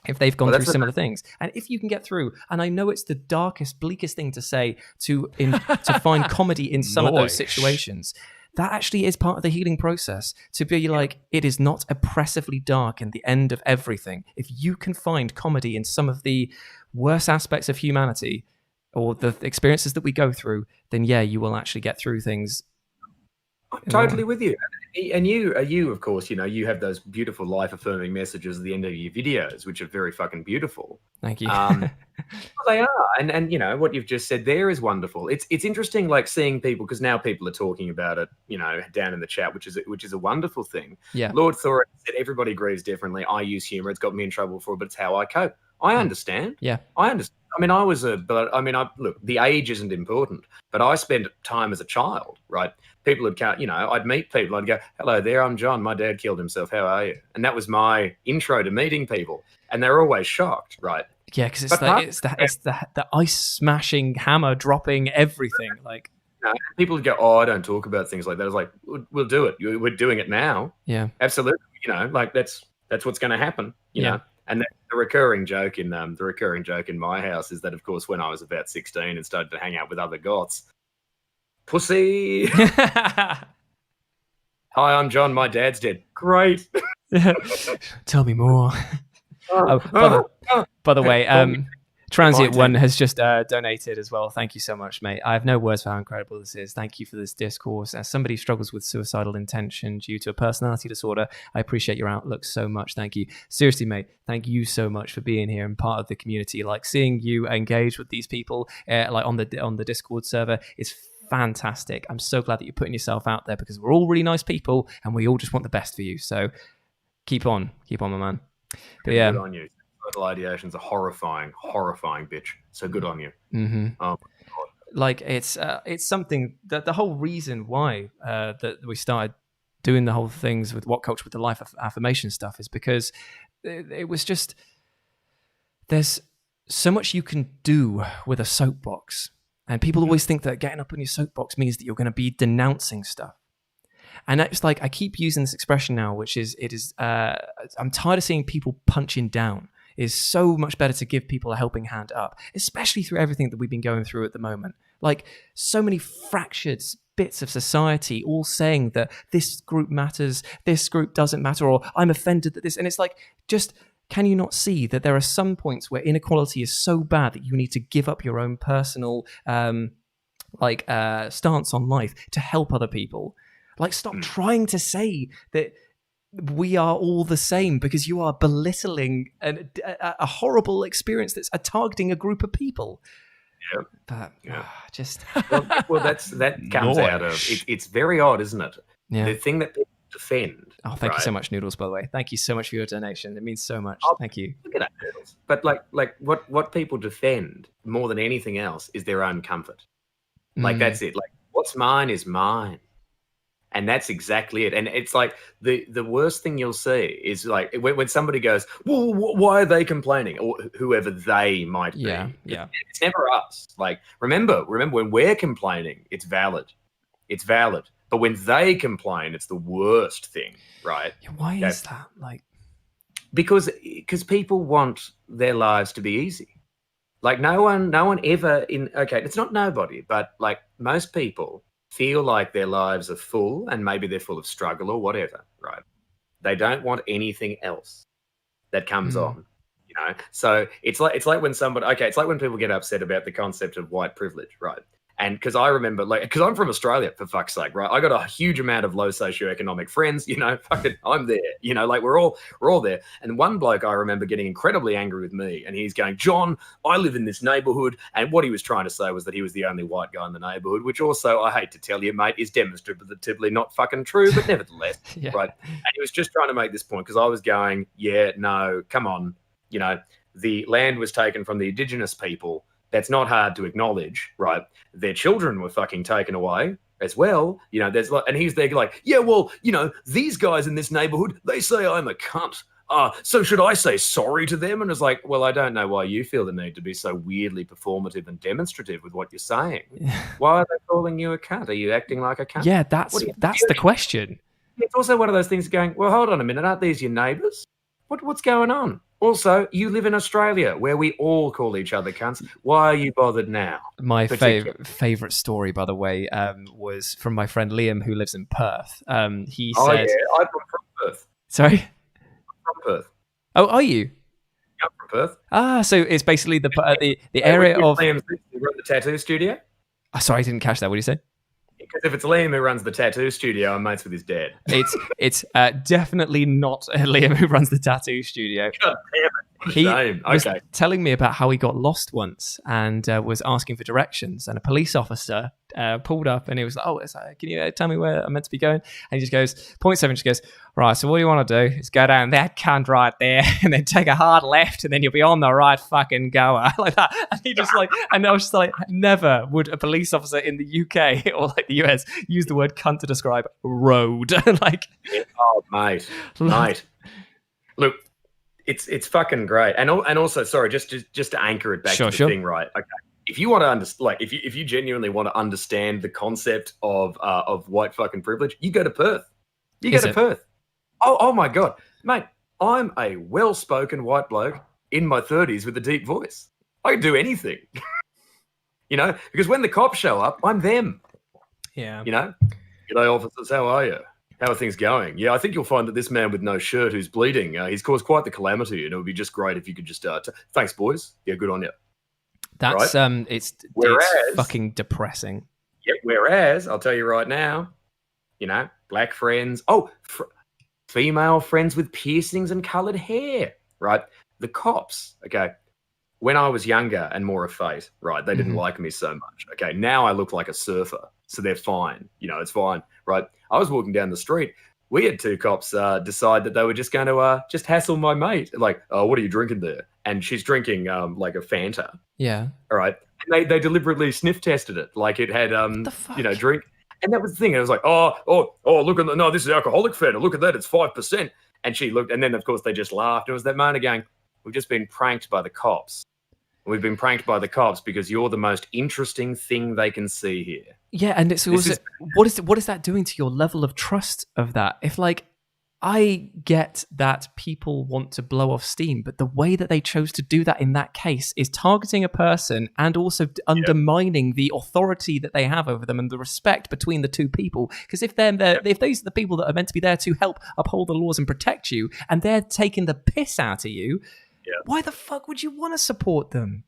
if they've gone through similar things. And if you can get through, and I know it's the darkest, bleakest thing to say to find comedy in some of those situations, that actually is part of the healing process, to be like, it is not oppressively dark and the end of everything. If you can find comedy in some of the worst aspects of humanity or the experiences that we go through, then yeah, you will actually get through things. I'm totally with you. And you, of course, you have those beautiful life-affirming messages at the end of your videos, which are very fucking beautiful. Thank you. Well, they are, and what you've just said there is wonderful. It's interesting, like seeing people, because now people are talking about it, down in the chat, which is a wonderful thing. Yeah. Lord Thor said everybody grieves differently. I use humor. It's got me in trouble before, but it's how I cope. I understand. Yeah. I understand. Look, the age isn't important, but I spent time as a child, right? People would count, I'd meet people. I'd go, hello there, I'm John. My dad killed himself. How are you? And that was my intro to meeting people. And they're always shocked, right? Yeah, because it's the ice smashing, hammer dropping, everything. Like, people would go, oh, I don't talk about things like that. I was like, we'll do it. We're doing it now. Yeah, absolutely. That's what's going to happen. You know. And the recurring joke in my house is that, of course, when I was about 16 and started to hang out with other goths, pussy. Hi, I'm John. My dad's dead. Great. Tell me more. By the way, Transient One has just donated as well. Thank you so much, mate. I have no words for how incredible this is. Thank you for this discourse. As somebody who struggles with suicidal intention due to a personality disorder, I appreciate your outlook so much. Thank you. Seriously, mate, thank you so much for being here and part of the community. Like, seeing you engage with these people like on the Discord server is fantastic. I'm so glad that you're putting yourself out there, because we're all really nice people and we all just want the best for you. So keep on, my man. But yeah. Good on you. Suicidal ideation's a horrifying bitch. So good on you. Mm-hmm. Oh, like it's something that the whole reason why that we started doing the whole things with What Culture, with the life affirmation stuff, is because it was just, there's so much you can do with a soapbox, and people always think that getting up on your soapbox means that you're going to be denouncing stuff. And it's like, I keep using this expression now, which is, I'm tired of seeing people punching down. It's so much better to give people a helping hand up, especially through everything that we've been going through at the moment. Like, so many fractured bits of society all saying that this group matters, this group doesn't matter, or I'm offended that this, and it's like, just, can you not see that there are some points where inequality is so bad that you need to give up your own personal stance on life to help other people? Like, stop trying to say that we are all the same, because you are belittling a horrible experience that's targeting a group of people. Yeah. But just well, that comes out of it's very odd, isn't it? Yeah. The thing that people defend. Oh, thank you so much, Noodles. By the way, thank you so much for your donation. It means so much. Thank you. Look at that, Noodles. But like what people defend more than anything else is their own comfort. Like, that's it. Like, what's mine is mine. And that's exactly it. And it's like the worst thing you'll see is like when somebody goes, well, why are they complaining? Or whoever they might be. Yeah. It's never us. Like, remember when we're complaining, it's valid. It's valid. But when they complain, it's the worst thing, right? Yeah, why is that? Like, because people want their lives to be easy. Like, no one ever it's not nobody, but like most people feel like their lives are full, and maybe they're full of struggle or whatever, right? They don't want anything else that comes on, So it's like when it's like when people get upset about the concept of white privilege, right? And because I remember, because I'm from Australia, for fuck's sake, right? I got a huge amount of low socioeconomic friends, fucking, I'm there, like we're all there. And one bloke I remember getting incredibly angry with me, and he's going, John, I live in this neighborhood. And what he was trying to say was that he was the only white guy in the neighborhood, which also, I hate to tell you, mate, is demonstratively not fucking true, but nevertheless, right? And he was just trying to make this point, because I was going, yeah, no, come on, the land was taken from the indigenous people. That's not hard to acknowledge, right? Their children were fucking taken away as well. And he's there like, yeah, well, these guys in this neighborhood, they say I'm a cunt. So should I say sorry to them? And it's like, well, I don't know why you feel the need to be so weirdly performative and demonstrative with what you're saying. Why are they calling you a cunt? Are you acting like a cunt? Yeah, that's the question. It's also one of those things going, well, hold on a minute. Aren't these your neighbors? What's going on? Also, you live in Australia where we all call each other cunts. Why are you bothered now? My favorite story, by the way, was from my friend Liam, who lives in Perth. He said, yeah, I'm from Perth. Sorry? I'm from Perth. Oh, are you? I'm from Perth. So it's basically the area of... Liam's who run the tattoo studio? Oh, sorry, I didn't catch that. What did you say? Because if it's Liam who runs the tattoo studio, I'm mates with his dad. It's definitely not Liam who runs the tattoo studio. God damn it. What a shame. Was telling me about how he got lost once and was asking for directions, and a police officer pulled up and he was like, "Oh, can you tell me where I'm meant to be going?" And he just goes, .7 just goes, "Right, so what you want to do is go down that cunt right there and then take a hard left and then you'll be on the right fucking goer." Like that. And he just like, and I was just like, never would a police officer in the UK or like the US use the word cunt to describe road. Like, oh, mate. Look, it's fucking great. And also, sorry, just to anchor it back to the thing, right? Okay. If you want to understand, like, if you genuinely want to understand the concept of white fucking privilege, you go to Perth. You go to Perth. Oh my God, mate, I'm a well-spoken white bloke in my 30s with a deep voice. I can do anything, you know, because when the cops show up, I'm them. Yeah. You know, g'day officers, how are you? How are things going? Yeah, I think you'll find that this man with no shirt who's bleeding, he's caused quite the calamity, and it would be just great if you could just, thanks, boys. Yeah, good on you. That's, right? It's fucking depressing. Yeah, whereas, I'll tell you right now, you know, black friends, female friends with piercings and coloured hair, right? The cops, okay, when I was younger and more effete, right, they didn't like me so much. Okay, now I look like a surfer, so they're fine. You know, it's fine, right? I was walking down the street. We had two cops decide that they were just going to just hassle my mate. Like, oh, what are you drinking there? And she's drinking like a Fanta. Yeah. All right. And they deliberately sniff tested it. Like it had, you know, drink. And that was the thing. And it was like, oh, look at no, this is alcoholic Fanta. Look at that. It's 5%. And she looked, and then of course they just laughed. It was that moment again, we've just been pranked by the cops. We've been pranked by the cops because you're the most interesting thing they can see here. Yeah, and it's also, what is that doing to your level of trust of that? If like, I get that people want to blow off steam, but the way that they chose to do that in that case is targeting a person and also undermining the authority that they have over them and the respect between the two people. Because if if those are the people that are meant to be there to help uphold the laws and protect you, and they're taking the piss out of you, why the fuck would you want to support them?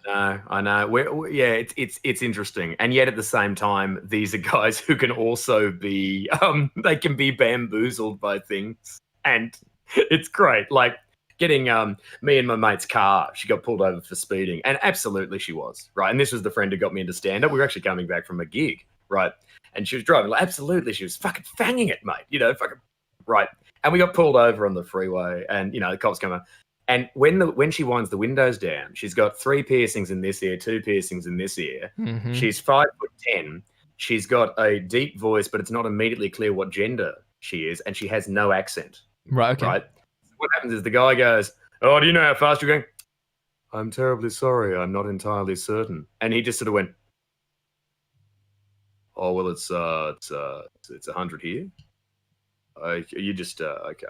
I know. It's interesting, and yet at the same time, these are guys who can also be, they can be bamboozled by things, and it's great. Like getting me and my mate's car, she got pulled over for speeding, and absolutely she was right. And this was the friend who got me into stand-up. We were actually coming back from a gig, right? And she was driving. Like, absolutely, she was fucking fanging it, mate. You know, fucking right. And we got pulled over on the freeway, and you know the cops come up. And when she winds the windows down, she's got 3 piercings in this ear, 2 piercings in this ear. Mm-hmm. She's 5'10". She's got a deep voice, but it's not immediately clear what gender she is, and she has no accent. Right. Okay. Right. So what happens is the guy goes, "Oh, do you know how fast you're going?" "I'm terribly sorry. I'm not entirely certain." And he just sort of went, "Oh well, it's 100 here." You just okay,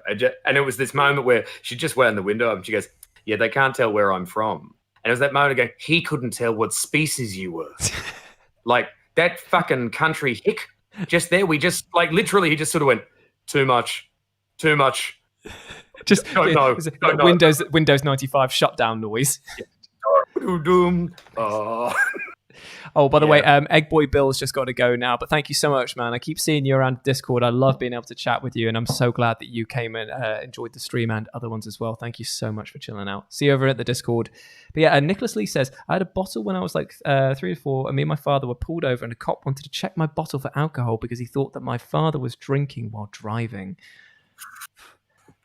and it was this moment where she just wound the window up and she goes, "Yeah, they can't tell where I'm from." And it was that moment again, he couldn't tell what species you were. Like that fucking country hick just there. We just like literally, he just sort of went, too much. Just no. Windows 95 shutdown noise. Oh, by the way, Egg Boy Bill's just got to go now, but thank you so much, man. I keep seeing you around Discord. I love being able to chat with you, and I'm so glad that you came and enjoyed the stream and other ones as well. Thank you so much for chilling out. See you over at the Discord. But yeah, Nicholas Lee says, I had a bottle when I was like 3 or 4, and me and my father were pulled over, and a cop wanted to check my bottle for alcohol because he thought that my father was drinking while driving.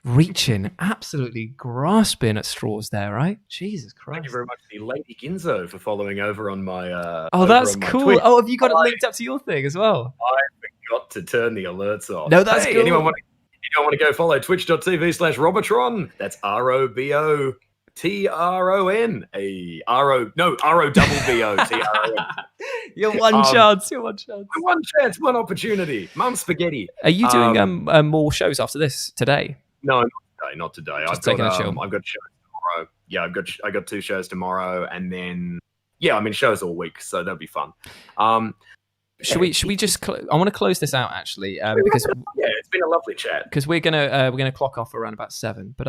Reaching, absolutely grasping at straws there, right? Jesus Christ. Thank you very much to Lady Ginzo for following over on my that's cool. Tweet. Oh, have you got it linked up to your thing as well? I forgot to turn the alerts on. No, that's cool. Anyone want to go follow twitch.tv/Robotron? That's ROBOTRON. ROBBOTRON. You're one chance. One chance, one opportunity. Mum spaghetti. Are you doing more shows after this today? No, today. Not today. Just taking a chill. I've got shows tomorrow. Yeah, I got 2 shows tomorrow, and then shows all week, so that'll be fun. Should we just? I want to close this out actually, because it's been a lovely chat. Because we're gonna clock off around about 7. But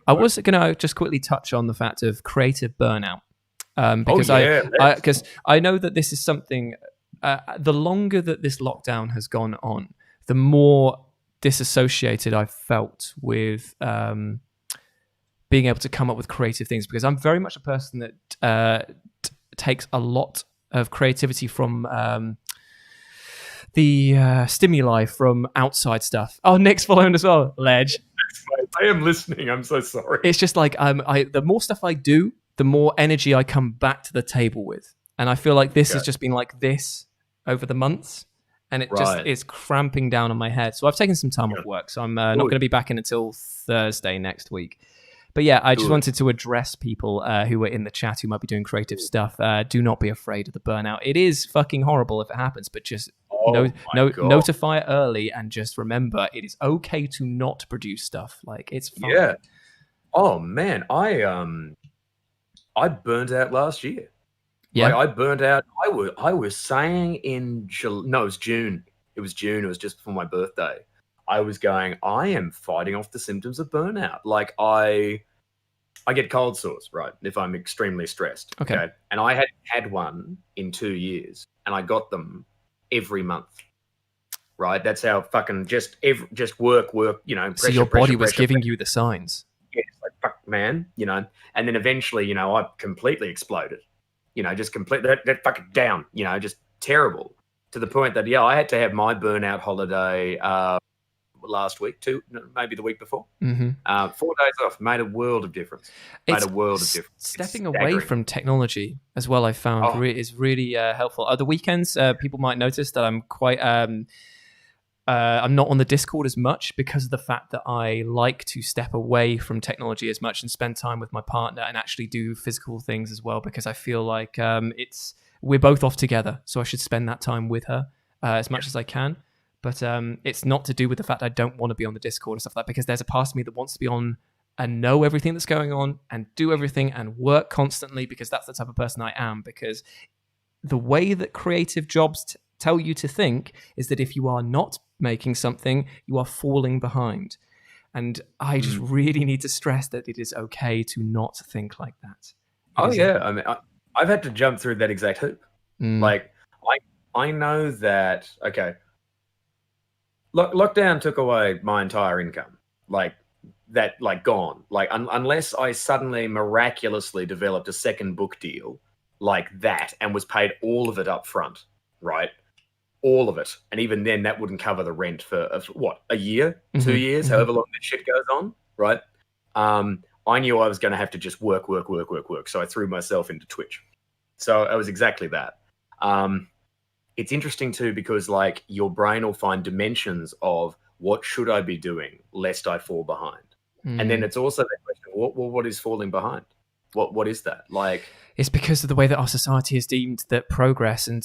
I was gonna just quickly touch on the fact of creative burnout, because I know that this is something. The longer that this lockdown has gone on, the more disassociated I've felt with being able to come up with creative things, because I'm very much a person that takes a lot of creativity from the stimuli from outside stuff. Oh, Nick's following as well, Ledge. I am listening. I'm so sorry. It's just like the more stuff I do, the more energy I come back to the table with, and I feel like this has just been like this over the months, and it just is cramping down on my head. So I've taken some time off work, so I'm not going to be back in until Thursday next week. But yeah, I just wanted to address people who are in the chat who might be doing creative stuff. Do not be afraid of the burnout. It is fucking horrible if it happens, but just notify it early, and just remember it is okay to not produce stuff. Like, it's fine. Yeah. Oh man, I burned out last year. Yeah, like, I burned out. I was saying in July, no, it was June. It was June. It was just before my birthday. I was going, I am fighting off the symptoms of burnout. Like, I get cold sores, right, if I'm extremely stressed. Okay. And I hadn't had one in 2 years, and I got them every month. Right? That's how fucking just work, pressure, so your body was pressure, giving you the signs. Yeah, it's like, fuck, man, and then eventually, I completely exploded. Just completely that fucking down, just terrible, to the point that, I had to have my burnout holiday last week, maybe the week before. 4 days off made a world of difference. Stepping away from technology as well, I found is really helpful. The weekends, people might notice that I'm quite I'm not on the Discord as much, because of the fact that I like to step away from technology as much and spend time with my partner and actually do physical things as well, because I feel like we're both off together, so I should spend that time with her as much as I can. But it's not to do with the fact I don't want to be on the Discord and stuff like that, because there's a part of me that wants to be on and know everything that's going on and do everything and work constantly, because that's the type of person I am. Because the way that creative jobs tell you to think is that if you are not making something, you are falling behind. And I just really need to stress that it is okay to not think like that. I mean, I've had to jump through that exact hoop. Like, I know that, okay, lockdown took away my entire income. Like, gone. Like, unless I suddenly miraculously developed a second book deal like that and was paid all of it up front, right? All of it. And even then, that wouldn't cover the rent for, what, a year, 2 years, however long that shit goes on, right? I knew I was going to have to just work. So I threw myself into Twitch. So it was exactly that. It's interesting too, because like, your brain will find dimensions of what should I be doing lest I fall behind. And then it's also that question, what is falling behind? What is that? Like, it's because of the way that our society has deemed that progress and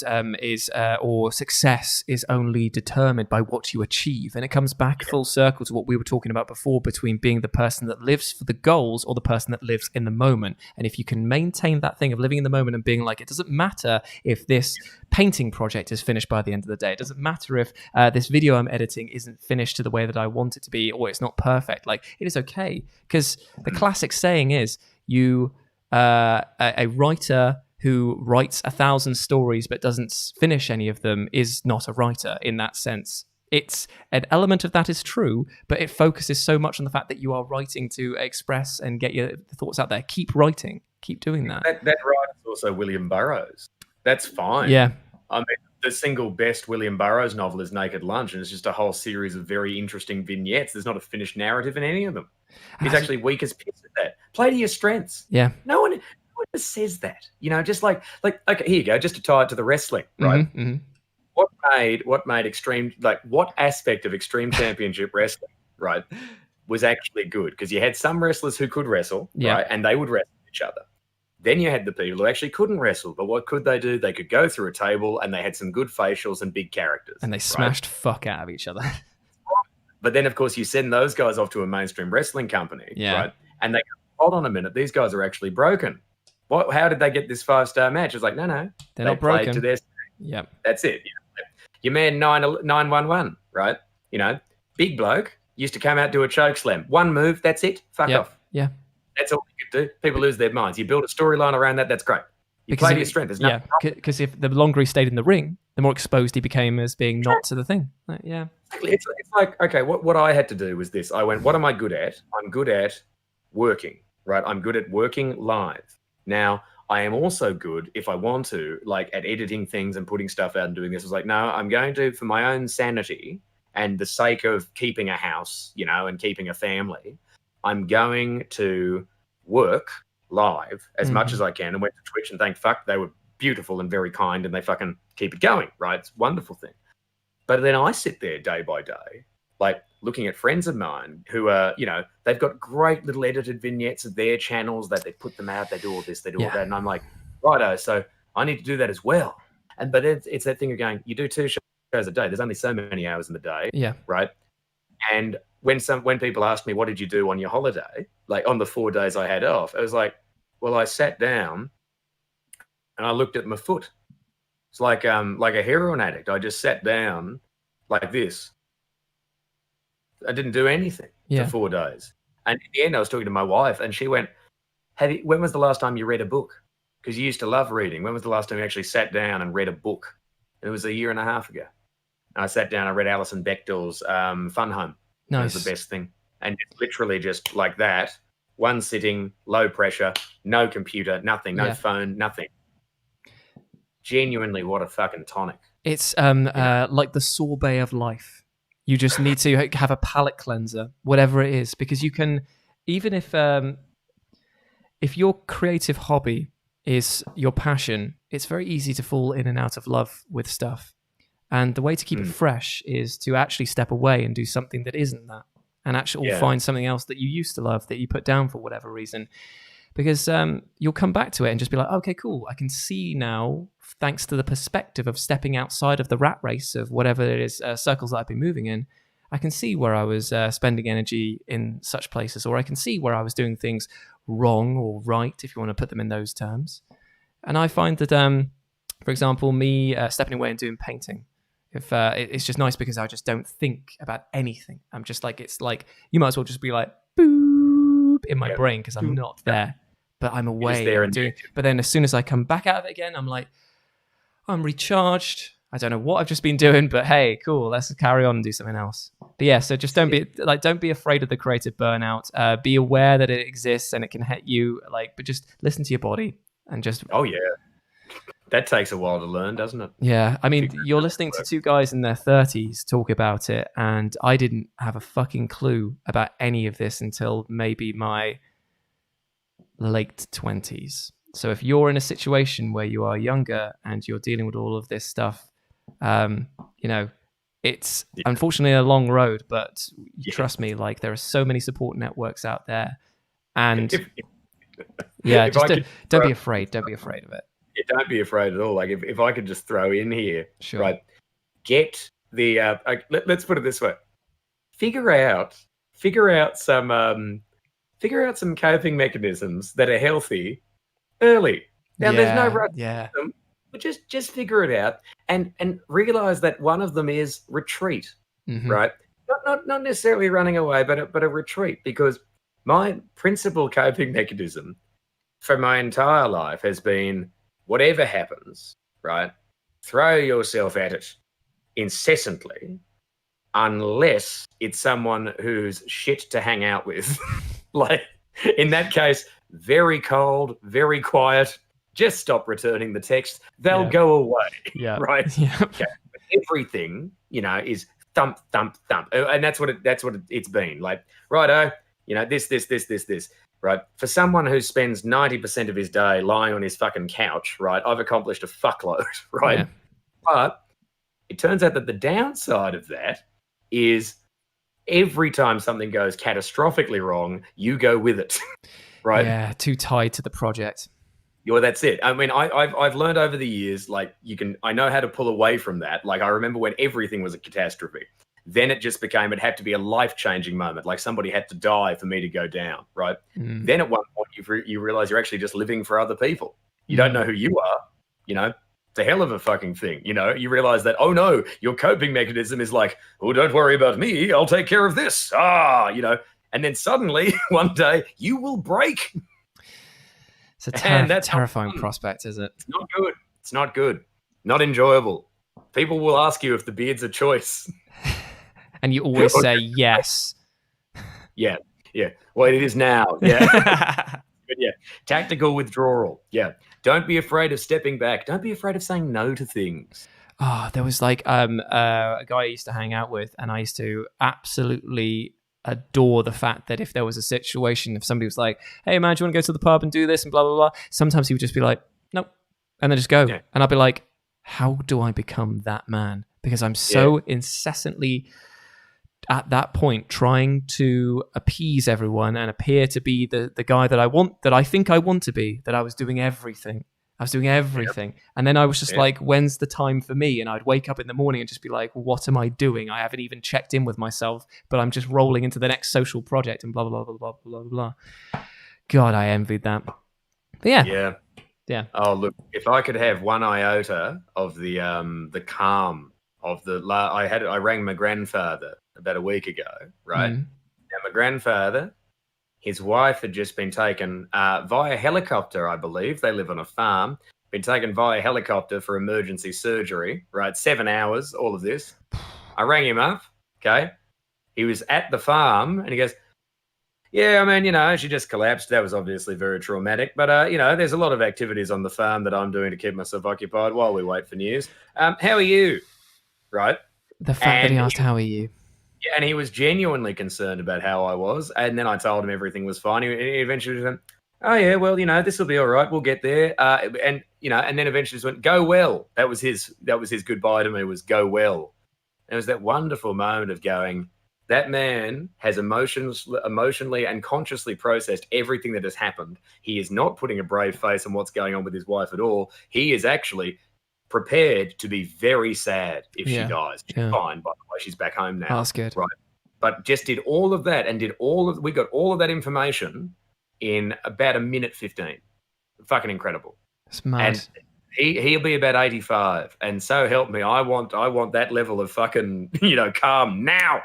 or success is only determined by what you achieve. And it comes back full circle to what we were talking about before, between being the person that lives for the goals or the person that lives in the moment. And if you can maintain that thing of living in the moment and being like, it doesn't matter if this painting project is finished by the end of the day. It doesn't matter if this video I'm editing isn't finished to the way that I want it to be, or it's not perfect. Like, it is okay. Because the classic saying is, a writer who writes 1,000 stories but doesn't finish any of them is not a writer in that sense. It's an element of that is true, but it focuses so much on the fact that you are writing to express and get your thoughts out there. Keep writing. Keep doing that. That writer's also William Burroughs. That's fine. Yeah. I mean, the single best William Burroughs novel is Naked Lunch, and it's just a whole series of very interesting vignettes. There's not a finished narrative in any of them. He's actually weak as piss at that. Play to your strengths. Yeah. No one says that. Just like okay, here you go, just to tie it to the wrestling, right? What made extreme, like, what aspect of Extreme Championship Wrestling, right, was actually good? Because you had some wrestlers who could wrestle, right, and they would wrestle each other. Then you had the people who actually couldn't wrestle, but what could they do? They could go through a table, and they had some good facials and big characters. And they smashed fuck out of each other. But then, of course, you send those guys off to a mainstream wrestling company, right? And they go, hold on a minute, these guys are actually broken. What? How did they get this 5-star match? It's like, no, they're not broken. To their Yep. That's it. Your man 911, right? Big bloke used to come out, do a choke slam. One move, that's it. Fuck off. Yeah. That's all you could do. People lose their minds. You build a storyline around that, that's great. You play to your strength. There's nothing wrong. Because if the longer he stayed in the ring, the more exposed he became as being not to the thing. Yeah. It's like, okay, what I had to do was this. I went, what am I good at? I'm good at working, right? I'm good at working live. Now, I am also good, if I want to, like at editing things and putting stuff out and doing this. I was like, no, I'm going to, for my own sanity and the sake of keeping a house, and keeping a family, I'm going to work live as much as I can, and went to Twitch, and thank fuck they were beautiful and very kind, and they fucking keep it going, right? It's a wonderful thing. But then I sit there day by day, like looking at friends of mine who are, they've got great little edited vignettes of their channels that they put them out, they do all this, they do all that. And I'm like, righto, so I need to do that as well. But it's that thing of going, you do 2 shows a day. There's only so many hours in the day. Yeah. Right. And when people asked me, what did you do on your holiday? Like on the 4 days I had off, I was like, well, I sat down and I looked at my foot. It's like a heroin addict. I just sat down like this. I didn't do anything for 4 days. And in the end, I was talking to my wife, and she went, when was the last time you read a book? Because you used to love reading. When was the last time you actually sat down and read a book? And it was 1.5 years ago. And I sat down, I read Alison Bechdel's Fun Home. Nice. It was the best thing. And it's literally just like that, one sitting, low pressure, no computer, nothing, no phone, nothing. Genuinely, what a fucking tonic. It's like the sorbet of life. You just need to have a palate cleanser, whatever it is, because you can, even if your creative hobby is your passion, it's very easy to fall in and out of love with stuff. And the way to keep it fresh is to actually step away and do something that isn't that, and actually find something else that you used to love that you put down for whatever reason. Because you'll come back to it and just be like, okay, cool. I can see now, thanks to the perspective of stepping outside of the rat race of whatever it is, circles that I've been moving in, I can see where I was spending energy in such places, or I can see where I was doing things wrong or right, if you want to put them in those terms. And I find that, for example, me stepping away and doing painting, if it's just nice because I just don't think about anything. I'm just like, it's like, you might as well just be like, boop, in my brain because I'm not there. But I'm away. But then as soon as I come back out of it again, I'm like, I'm recharged. I don't know what I've just been doing, but hey, cool. Let's carry on and do something else. But yeah, so just don't be afraid of the creative burnout. Be aware that it exists and it can hit you. But just listen to your body and just. Oh yeah, that takes a while to learn, doesn't it? Yeah, I mean, you're listening to 2 guys in their 30s talk about it, and I didn't have a fucking clue about any of this until maybe my late 20s. So if you're in a situation where you are younger and you're dealing with all of this stuff, it's unfortunately a long road, but trust me, there are so many support networks out there. And don't be afraid. Don't be afraid of it. Yeah, don't be afraid at all. If I could just throw in here, right? Get the, let's put it this way. Figure out some coping mechanisms that are healthy early. Now, there's no rush to them, but just figure it out and realize that one of them is retreat, right? Not necessarily running away, but a retreat. Because my principal coping mechanism for my entire life has been, whatever happens, right? Throw yourself at it incessantly, unless it's someone who's shit to hang out with. In that case, very cold, very quiet. Just stop returning the text. They'll go away. Yeah. Right. Yeah. Okay. Everything, is thump, thump, thump, and that's what it's been. Righto, this. Right. For someone who spends 90% of his day lying on his fucking couch, right, I've accomplished a fuckload. Right. Yeah. But it turns out that the downside of that is every time something goes catastrophically wrong, you go with it. Right? Yeah, too tied to the project. Yeah, that's it. I mean, I've learned over the years, I know how to pull away from that. I remember when everything was a catastrophe. Then it just became, it had to be a life-changing moment. Like somebody had to die for me to go down, right? Then at one point you realize you're actually just living for other people. You don't know who you are, you know? It's a hell of a fucking thing, you know? You realize that, oh no, your coping mechanism is like, oh, don't worry about me, I'll take care of this. You know? And then suddenly, one day, you will break. It's a terrifying prospect, is it? It's not good. It's not good. Not enjoyable. People will ask you if the beard's a choice. And you always say yes. Yeah. Well, it is now. Yeah. But yeah. Tactical withdrawal. Yeah. Don't be afraid of stepping back. Don't be afraid of saying no to things. Oh, there was like a guy I used to hang out with, and I used to absolutely adore the fact that if there was a situation, if somebody was like, hey man, do you want to go to the pub and do this and blah, blah, blah. Sometimes he would just be like, nope. And then just go. Yeah. And I'd be like, how do I become that man? Because I'm so incessantly at that point trying to appease everyone and appear to be the guy that I want, that I think I want to be, that I was doing everything. Yep. And then I was just like, when's the time for me? And I'd wake up in the morning and just be like, what am I doing? I haven't even checked in with myself, but I'm just rolling into the next social project and blah, blah, blah, blah, blah, blah, blah. God, I envied that. But yeah. Oh, look, if I could have one iota of the calm of I rang my grandfather about a week ago, right? Now, my grandfather, his wife had just been taken via helicopter, I believe. They live on a farm. Been taken via helicopter for emergency surgery, right? 7 hours, all of this. I rang him up, okay? He was at the farm, and he goes, yeah, I mean, you know, she just collapsed. That was obviously very traumatic. But, you know, there's a lot of activities on the farm that I'm doing to keep myself occupied while we wait for news. How are you? Right? The fact that he asked, how are you? Yeah, and he was genuinely concerned about how I was. And then I told him everything was fine. He eventually went, oh, yeah, well, you know, this will be all right. We'll get there. And, you know, and then eventually just went, go well. That was his goodbye to me, was go well. And it was that wonderful moment of going, that man has emotionally and consciously processed everything that has happened. He is not putting a brave face on what's going on with his wife at all. He is actually prepared to be very sad if she dies. She's fine, by the way. She's back home now. Oh, that's good. Right. But just did all of that and we got all of that information in about 1:15. Fucking incredible. It's mad. And he'll be about 85. And so help me, I want that level of fucking, you know, calm now.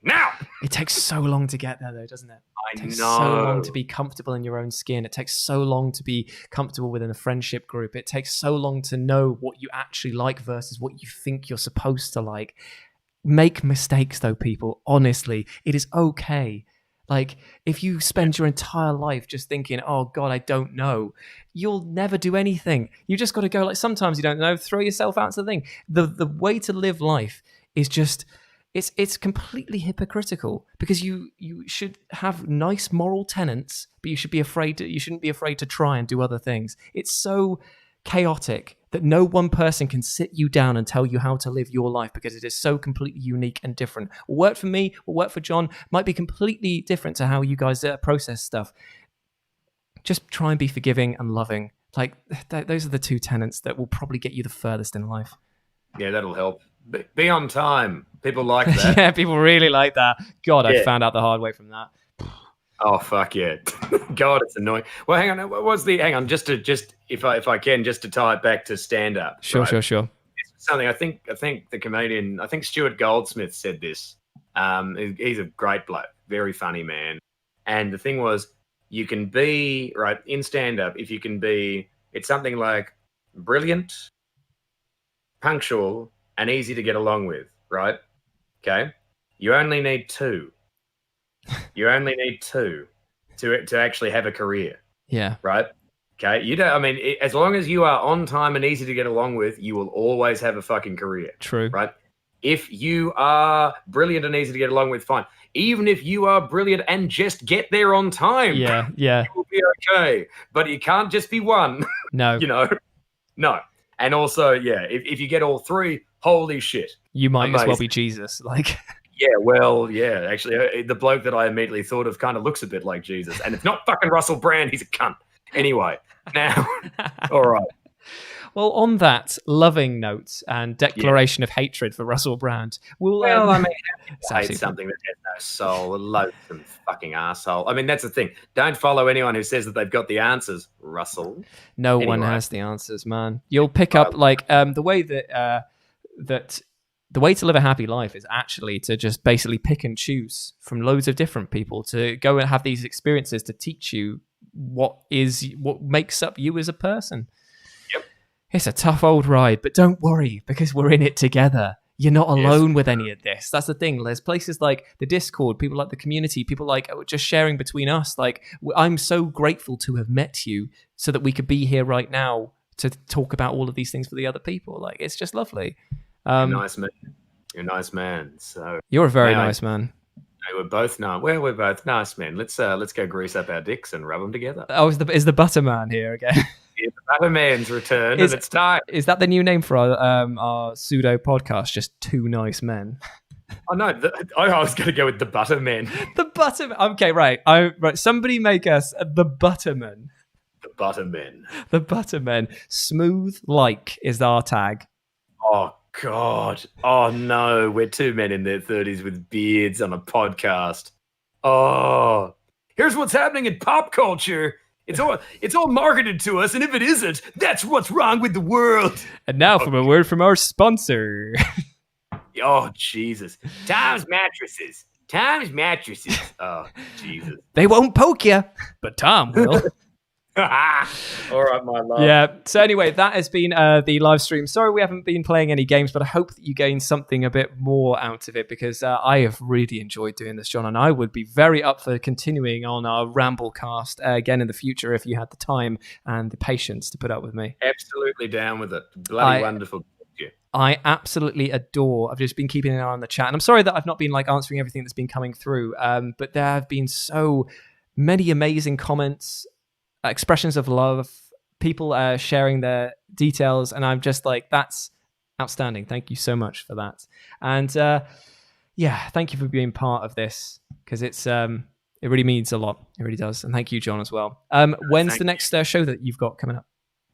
Now. It takes so long to get there, though, doesn't it? It takes know. so long to be comfortable in your own skin. It takes so long to be comfortable within a friendship group. It takes so long to know what you actually like versus what you think you're supposed to like. Make mistakes, though, people. Honestly, it is okay. Like, if you spend your entire life just thinking, oh, God, I don't know, you'll never do anything. You just got to go, like, sometimes you don't know, throw yourself out to the thing. The way to live life is just... It's completely hypocritical, because you should have nice moral tenets, but you shouldn't be afraid to try and do other things. It's so chaotic that no one person can sit you down and tell you how to live your life, because it is so completely unique and different. What worked for me, what worked for John, might be completely different to how you guys process stuff. Just try and be forgiving and loving. Like, those are the two tenets that will probably get you the furthest in life. Yeah, that'll help. Be on time. People like that. Yeah, people really like that. God, I found out the hard way from that. Oh, fuck yeah. God, it's annoying. Well, hang on. Just if I can, just to tie it back to stand up. Sure. It's something I think the comedian, I think Stuart Goldsmith said this. He's a great bloke, very funny man. And the thing was, you can be, right, in stand up, if you can be, it's something like brilliant, punctual, and easy to get along with, right? Okay? You only need two. You only need two to actually have a career. Yeah. Right? Okay? You don't, I mean, as long as you are on time and easy to get along with, you will always have a fucking career. True. Right? If you are brilliant and easy to get along with, fine. Even if you are brilliant and just get there on time, yeah, you will be okay. But you can't just be one. No. You know? No. And also, yeah, if you get all three, holy shit. You might as well be Jesus. Like, yeah, well, yeah. Actually, the bloke that I immediately thought of kind of looks a bit like Jesus. And it's not fucking Russell Brand. He's a cunt. Anyway, now, all right. Well, on that loving note and declaration of hatred for Russell Brand, Well, I mean, it's hate absolutely something that has no soul, a loathsome fucking asshole. I mean, that's the thing. Don't follow anyone who says that they've got the answers, Russell. No one Anyway. has the answers, man. You'll pick up like the way that the way to live a happy life is actually to just basically pick and choose from loads of different people, to go and have these experiences to teach you what makes up you as a person. Yep. It's a tough old ride, but don't worry, because we're in it together. You're not alone with any of this. That's the thing. There's places like the Discord, people like the community, people like just sharing between us. Like, I'm so grateful to have met you so that we could be here right now to talk about all of these things for the other people. Like, it's just lovely. You're nice man. You're a nice man. So you're a very nice man. We're both nice. Well, we're both nice men. Let's go grease up our dicks and rub them together. Oh, is the butter man here again? Yeah, the butter man's returned, and it's time. Is that the new name for our pseudo podcast? Just two nice men. Oh no, I was going to go with the butter men. The butter. Okay, right. Somebody make us the butterman. The buttermen. The buttermen. Smooth like is our tag. Oh God. Oh no, we're two men in their 30s with beards on a podcast. Oh, here's what's happening in pop culture. It's all marketed to us, and if it isn't, that's what's wrong with the world. And now from a word from our sponsor. Oh Jesus. Tom's mattresses. Oh Jesus. They won't poke you, but Tom will. All right, my love. Yeah. So anyway, that has been the live stream. Sorry we haven't been playing any games, but I hope that you gain something a bit more out of it, because I have really enjoyed doing this, John, and I would be very up for continuing on our Ramblecast again in the future if you had the time and the patience to put up with me. Absolutely down with it. Bloody wonderful. I absolutely adore. I've just been keeping an eye on the chat, and I'm sorry that I've not been like answering everything that's been coming through. But there have been so many amazing comments, expressions of love, people sharing their details, and I'm just like, that's outstanding. Thank you so much for that. And thank you for being part of this, because it really means a lot. It really does. And thank you, John, as well. When's the next show that you've got coming up?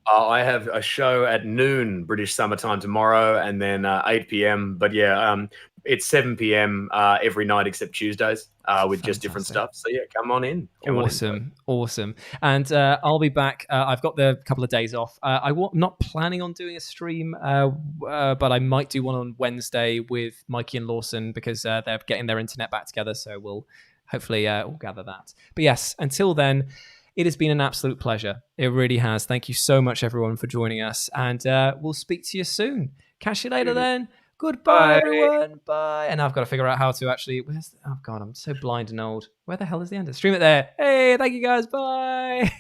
I have a show at noon British summertime tomorrow, and then 8 p.m. But it's 7 p.m. Every night except Tuesdays with just different stuff. So come on in. Awesome. And I'll be back. I've got the couple of days off. I'm not planning on doing a stream, but I might do one on Wednesday with Mikey and Lawson, because they're getting their internet back together. So we'll hopefully we'll gather that. But yes, until then, it has been an absolute pleasure. It really has. Thank you so much, everyone, for joining us. And we'll speak to you soon. Catch you later then. Goodbye, everyone. Bye. And I've got to figure out how to actually... Oh, God, I'm so blind and old. Where the hell is the end? Stream it there. Hey, thank you, guys. Bye.